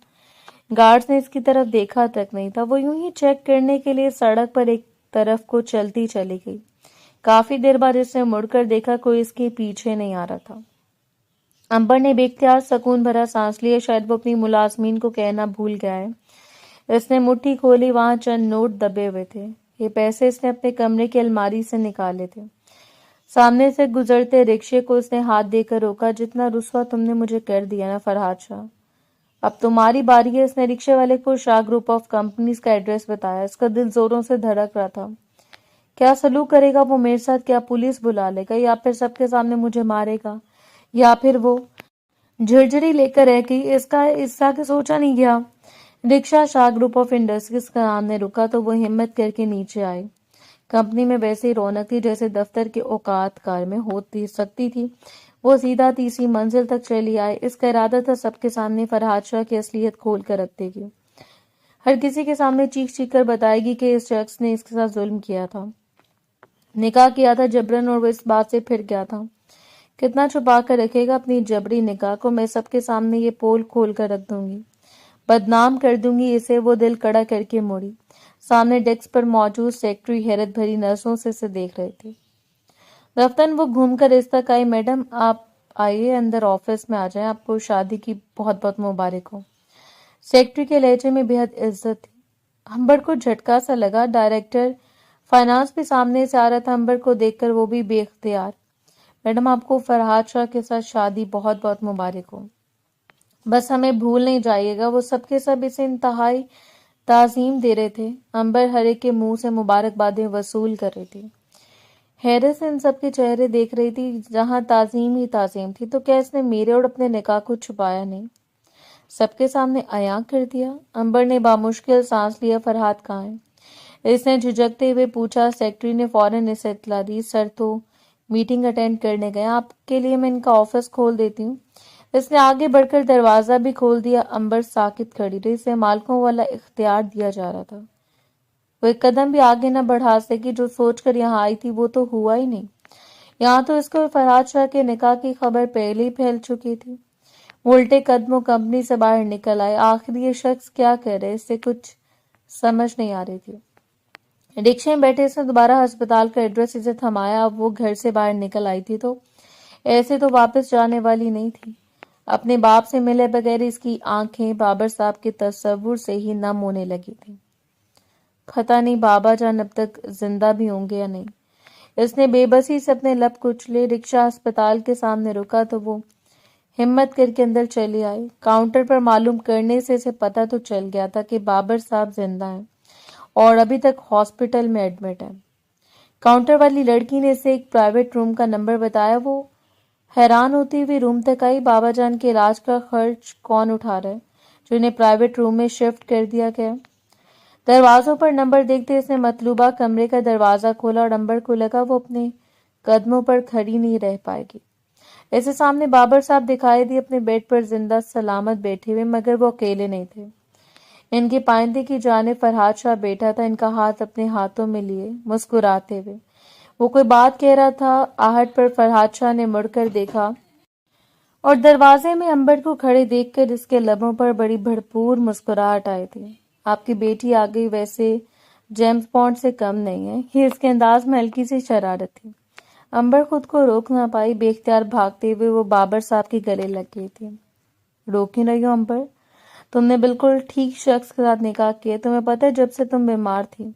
گارڈز نے اس کی طرف دیکھا تک نہیں تھا۔ وہ یوں ہی چیک کرنے کے لیے سڑک پر ایک طرف کو چلتی چلی گئی۔ کافی دیر بعد اس نے مڑ کر دیکھا کوئی اس کے پیچھے نہیں آ رہا تھا۔ امبر نے بے اختیار سکون بھرا سانس لیا۔ شاید وہ اپنی ملازمین کو کہنا بھول گیا ہے۔ اس نے مٹھی کھولی، وہاں چند نوٹ دبے ہوئے تھے۔ یہ پیسے اس نے اپنے کمرے کی الماری سے نکالے تھے۔ سامنے سے گزرتے رکشے کو اس نے ہاتھ دے کر روکا۔ جتنا رسوا تم نے مجھے کر دیا نا فرحات شاہ، اب تمہاری باری ہے۔ اس نے رکشے والے کو شاہ گروپ آف کمپنیز کا ایڈریس بتایا۔ اس کا دل زوروں سے دھڑک رہا تھا۔ کیا سلوک کرے گا وہ میرے ساتھ؟ کیا پولیس بلا لے گا، یا پھر سب کے سامنے مجھے مارے گا، یا پھر وہ جھرجھری لے کر رہ گئی؟ اس کا حصہ کے سوچا نہیں گیا۔ رکشہ شاہ گروپ آف انڈسٹریز کا سامنے رکا تو وہ ہمت کر کے نیچے آئے۔ کمپنی میں ویسے ہی رونق تھی جیسے دفتر کے اوقات کار میں ہوتی سکتی تھی۔ وہ سیدھا تیسری منزل تک چلی آئے۔ اس کا ارادہ تھا سب کے سامنے فرحات شاہ کی اصلیت کھول کر رکھ دے گی۔ ہر کسی کے سامنے چیخ چیخ کر بتائے گی کہ اس شخص نے اس کے ساتھ ظلم کیا تھا، نکاح کیا تھا جبرن، اور وہ اس بات سے پھر گیا تھا۔ کتنا چھپا کر رکھے گا اپنی جبری نکاح کو؟ میں سب کے سامنے یہ پول کھول کر رکھ دوں گی، بدنام کر دوں گی اسے۔ وہ دل کڑا کر کے مڑی۔ سامنے ڈیسک پر موجود سیکرٹری حیرت بھری نظروں سے اسے دیکھ رہے تھے۔ دفتر وہ گھوم کر اس تک آئی۔ میڈم آپ آئیے اندر، آفس میں آ جائیں، آپ کو شادی کی بہت بہت مبارک ہو۔ سیکرٹری کے لہجے میں بے حد عزت تھی۔ امبر کو جھٹکا سا لگا۔ ڈائریکٹر فائنانس بھی سامنے سے آ رہا تھا۔ امبر کو دیکھ کر وہ بھی بے اختیار، میڈم آپ کو فرحات شاہ کے ساتھ شادی بہت بہت مبارک ہو، بس ہمیں بھول نہیں جائیے گا۔ وہ سب کے سب اسے انتہائی تعظیم دے رہے تھے۔ امبر ہر ایک کے منہ سے مبارکبادیں وصول کر رہی تھی۔ حیرت سے ان سب کے چہرے دیکھ رہی تھی۔ جہاں تعظیم ہی تعظیم تھی تو کیا اس نے میرے اور اپنے نکاح کو چھپایا نہیں، سب کے سامنے عیاں کر دیا؟ امبر نے بامشکل سانس لیا۔ فرحات کہاں ہے؟ اس نے جھجکتے ہوئے پوچھا۔ سیکرٹری نے فوراً اسے اطلاع دی۔ سر تو میٹنگ اٹینڈ کرنے گئے، آپ کے لیے میں ان کا آفس کھول دیتی ہوں۔ اس نے آگے بڑھ کر دروازہ بھی کھول دیا۔ امبر ساکت کھڑی رہی۔ اسے مالکوں والا اختیار دیا جا رہا تھا، وہ ایک قدم بھی آگے نہ بڑھا سکی۔ جو سوچ کر یہاں آئی تھی وہ تو ہوا ہی نہیں۔ یہاں تو اس کو فرحات شاہ کے نکاح کی خبر پہلے ہی پھیل چکی تھی۔ وہ الٹے قدموں کمپنی سے باہر نکل آئے۔ آخر یہ شخص کیا کر رہے، اس سے کچھ سمجھ نہیں آ رہی تھی۔ رکشے میں بیٹھے اس نے دوبارہ ہسپتال کا ایڈریس اسے تھمایا۔ اب وہ گھر سے باہر نکل آئی تھی تو ایسے تو واپس جانے والی نہیں تھی۔ اپنے باپ سے ملے بغیر اس کی آنکھیں بابر صاحب کے تصور سے ہی نم ہونے لگی تھی۔ پتہ نہیں بابا جان اب تک زندہ بھی ہوں گے یا نہیں۔ اس نے بے بسی سے اپنے لب کچلے۔ رکشہ ہسپتال کے سامنے رکا تو وہ ہمت کر کے اندر چلی آئی۔ کاؤنٹر پر معلوم کرنے سے اسے پتہ تو چل گیا تھا کہ بابر صاحب زندہ ہیں اور ابھی تک ہاسپٹل میں ایڈمٹ ہیں۔ काउंटर वाली लड़की ने इसे एक प्राइवेट रूम का नंबर बताया। वो हैरान होती हुई रूम तक आई। बाबा जान के इलाज का खर्च कौन उठा रहा है जो इन्हें प्राइवेट रूम में शिफ्ट कर दिया गया? दरवाजों पर नंबर देखते इसने मतलूबा कमरे का दरवाजा खोला और अंबर को लगा वो अपने कदमों पर खड़ी नहीं रह पाएगी। ऐसे सामने बाबर साहब दिखाई दिए, अपने बेड पर जिंदा सलामत बैठे हुए, मगर वो अकेले नहीं थे। इनके पाइंदे की जाने फरहाद शाह बैठा था, इनका हाथ अपने हाथों में लिए मुस्कुराते हुए। वो कोई बात कह रहा था। आहट पर फरहाद शाह ने मुड़कर देखा और दरवाजे में अंबर को खड़े देखकर इसके लबों पर बड़ी भरपूर मुस्कुराहट आई थी। आपकी बेटी आ गई, वैसे जेम्स बॉन्ड से कम नहीं है। ये इसके अंदाज में हल्की सी शरारत थी। अंबर खुद को रोक ना पाई। बेख्तियार भागते हुए वो बाबर साहब के गले लग गई थी। रोक ही रही हो अंबर? तुमने बिल्कुल ठीक शख्स के साथ निकाह किया। तुम्हें पता है जब से तुम बीमार थी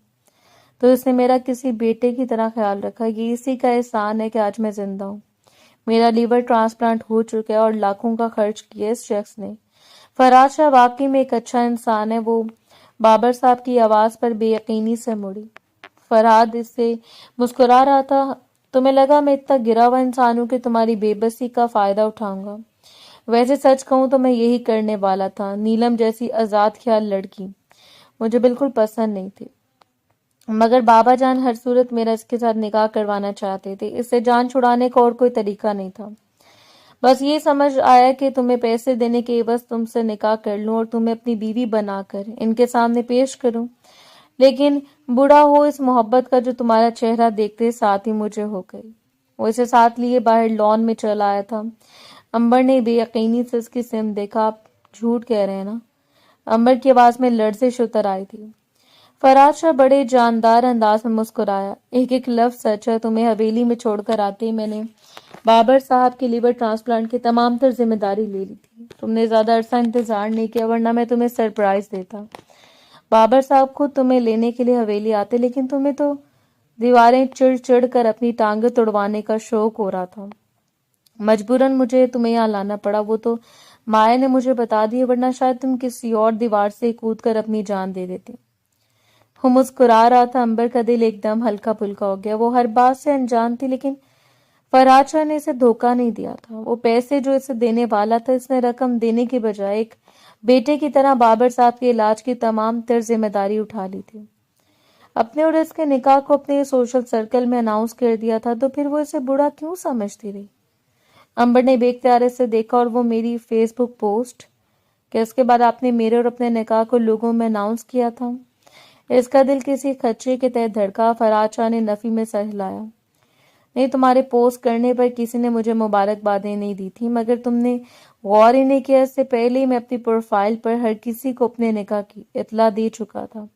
तो इसने मेरा किसी बेटे की तरह ख्याल रखा। ये इसी का एहसान है कि आज मैं जिंदा हूँ। मेरा लीवर ट्रांसप्लांट हो चुका है और लाखों का खर्च किया इस शख्स ने। फराज शाह वाकई में एक अच्छा इंसान है। वो बाबर साहब की आवाज पर बेयकीनी से मुड़ी। फरहाद इससे मुस्कुरा रहा था। तुम्हें लगा मैं इतना गिरा हुआ इंसान हूं कि तुम्हारी बेबसी का फायदा उठाऊंगा? वैसे सच कहूं तो मैं यही करने वाला था। नीलम जैसी आजाद ख्याल लड़की मुझे बिल्कुल पसंद नहीं थी, मगर बाबा जान हर सूरत मेरा इसके साथ निकाह करवाना चाहते थे। इससे जान छुड़ाने का और कोई तरीका नहीं था। बस ये समझ आया कि तुम्हें पैसे देने के एवज तुमसे निकाह कर लूं और तुम्हें अपनी बीवी बनाकर इनके सामने पेश करूं। लेकिन बूढ़ा हो इस मोहब्बत का जो तुम्हारा चेहरा देखते साथ ही मुझे हो गई। वो इसे साथ लिए बाहर लॉन में चला आया था। अंबर ने बेयकीनी से उसकी सिम देखा। आप झूठ कह रहे हैं ना? अंबर की आवाज में लर्जिश उतर आई थी। फराज शाह बड़े जानदार अंदाज में मुस्कुराया। एक एक लफ्ज सच है। तुम्हें हवेली में छोड़कर आते ही मैंने बाबर साहब के लीवर ट्रांसप्लांट की तमाम तर जिम्मेदारी ले ली थी। तुमने ज्यादा अरसा इंतजार नहीं किया, वरना मैं तुम्हें सरप्राइज देता। बाबर साहब खुद तुम्हें लेने के लिए हवेली आते, लेकिन तुम्हें तो दीवारें चिड़ चिड़ कर अपनी टांगें तुड़वाने का शौक हो रहा था। मजबूरन मुझे तुम्हें यहाँ लाना पड़ा। वो तो माया ने मुझे बता दिया, वरना शायद तुम किसी और दीवार से कूद कर अपनी जान दे देते। वो मुस्कुरा रहा था। अंबर का दिल एकदम हल्का फुल्का हो गया। वो हर बात से अनजान थी, लेकिन फराज शाह ने इसे धोखा नहीं दिया था। वो पैसे जो इसे देने वाला था, इसने रकम देने के बजाय एक बेटे की तरह बाबर साहब के इलाज की तमाम तर जिम्मेदारी उठा ली थी। अपने और इसके निकाह को अपने सोशल सर्कल में अनाउंस कर दिया था, तो फिर वो इसे बुरा क्यों समझती रही? अंबर ने बेख्तियार से देखा। और वो मेरी फेसबुक पोस्ट कि इसके बाद आपने मेरे और अपने निकाह को लोगों में अनाउंस किया था। इसका दिल किसी खच्चे के तहत धड़का। फराज शाह ने नफी में सर हिलाया। नहीं, तुम्हारे पोस्ट करने पर किसी ने मुझे मुबारकबादें नहीं दी थी, मगर तुमने गौर ही नहीं किया। इससे पहले ही मैं अपनी प्रोफाइल पर हर किसी को अपने निकाह की इत्तला दे चुका था।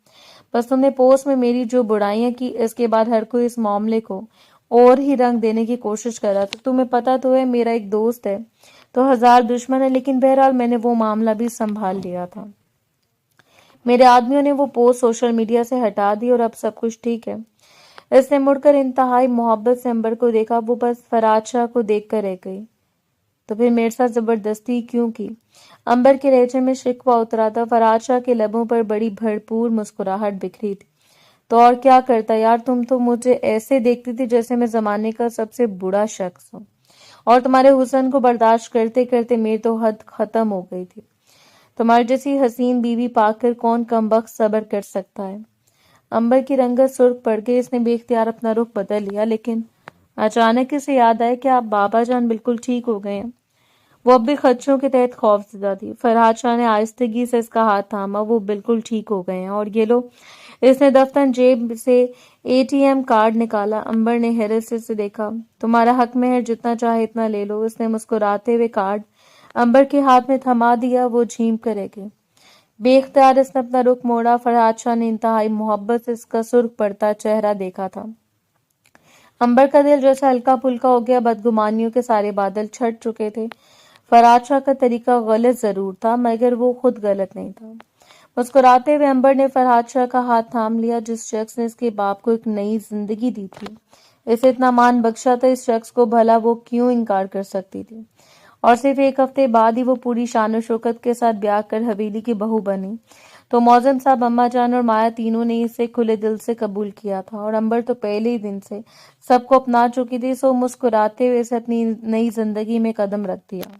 बस तुमने पोस्ट में मेरी जो बुराइयां की, इसके बाद हर कोई इस मामले को और ही रंग देने की कोशिश कर रहा था। तुम्हें पता तो है मेरा एक दोस्त है तो हजार दुश्मन है, लेकिन बहरहाल मैंने वो मामला भी संभाल लिया था। मेरे आदमियों ने वो पोस्ट सोशल मीडिया से हटा दी और अब सब कुछ ठीक है। इसने मुड़कर इंतहाई मोहब्बत से अंबर को देखा। वो बस फराज शाह को देखकर रह गई। तो फिर मेरे साथ जबरदस्ती क्यों की? अंबर के लहजे में शिकवा उतरा था। फराज शाह के लबों पर बड़ी भरपूर मुस्कुराहट बिखरी थी। तो और क्या करता यार, तुम तो मुझे ऐसे देखती थी जैसे मैं जमाने का सबसे बुरा शख्स हूँ, और तुम्हारे हुस्न को बर्दाश्त करते करते मेरी तो हद खत्म हो गई थी। तुम्हारी जैसी हसीन बीवी पाकर कौन कमबख्त सब्र कर सकता है? अंबर की रंगत सुर्ख पड़ गई। इसने बेख्तियार अपना रुख बदल लिया, लेकिन अचानक इसे याद आया कि आप बाबा जान बिल्कुल ठीक हो गए हैं। वो अब भी खदशों के तहत खौफजदा थी। फरहाद शाह ने आहिस्तगी से इसका हाथ थामा। वो बिल्कुल ठीक हो गए हैं, और ये लो। इसने दफ्तर जेब से एटीएम कार्ड निकाला। अंबर ने हैरत से देखा। तुम्हारा हक में है, जितना चाहे इतना ले लो। इसने मुस्कुराते हुए कार्ड अंबर के हाथ में थमा दिया। वो झीम कर रह गई। बेख्तियार इसने अपना रुख मोड़ा। फरहाद शाह ने इंतहाई मोहब्बत से इसका सुर्ख पड़ता चेहरा देखा था। अंबर का दिल जैसा हल्का फुल्का हो गया। बदगुमानियों के सारे बादल छट चुके थे। फरहाद शाह का तरीका गलत जरूर था, मगर वो खुद गलत नहीं था। मुस्कुराते हुए अंबर ने फरहाद शाह का हाथ थाम लिया। जिस शख्स ने इसके बाप को एक नई जिंदगी दी थी, इसे इतना मान बख्शा था, इस शख्स को भला वो क्यों इनकार कर सकती थी? और सिर्फ एक हफ्ते बाद ही वो पूरी शान और शौकत के साथ ब्याह कर हवेली की बहू बनी। تو موزن صاحب، اماں جان اور مایا تینوں نے اسے کھلے دل سے قبول کیا تھا، اور امبر تو پہلے ہی دن سے سب کو اپنا چکی تھی، سو مسکراتے ہوئے اسے اپنی نئی زندگی میں قدم رکھ دیا۔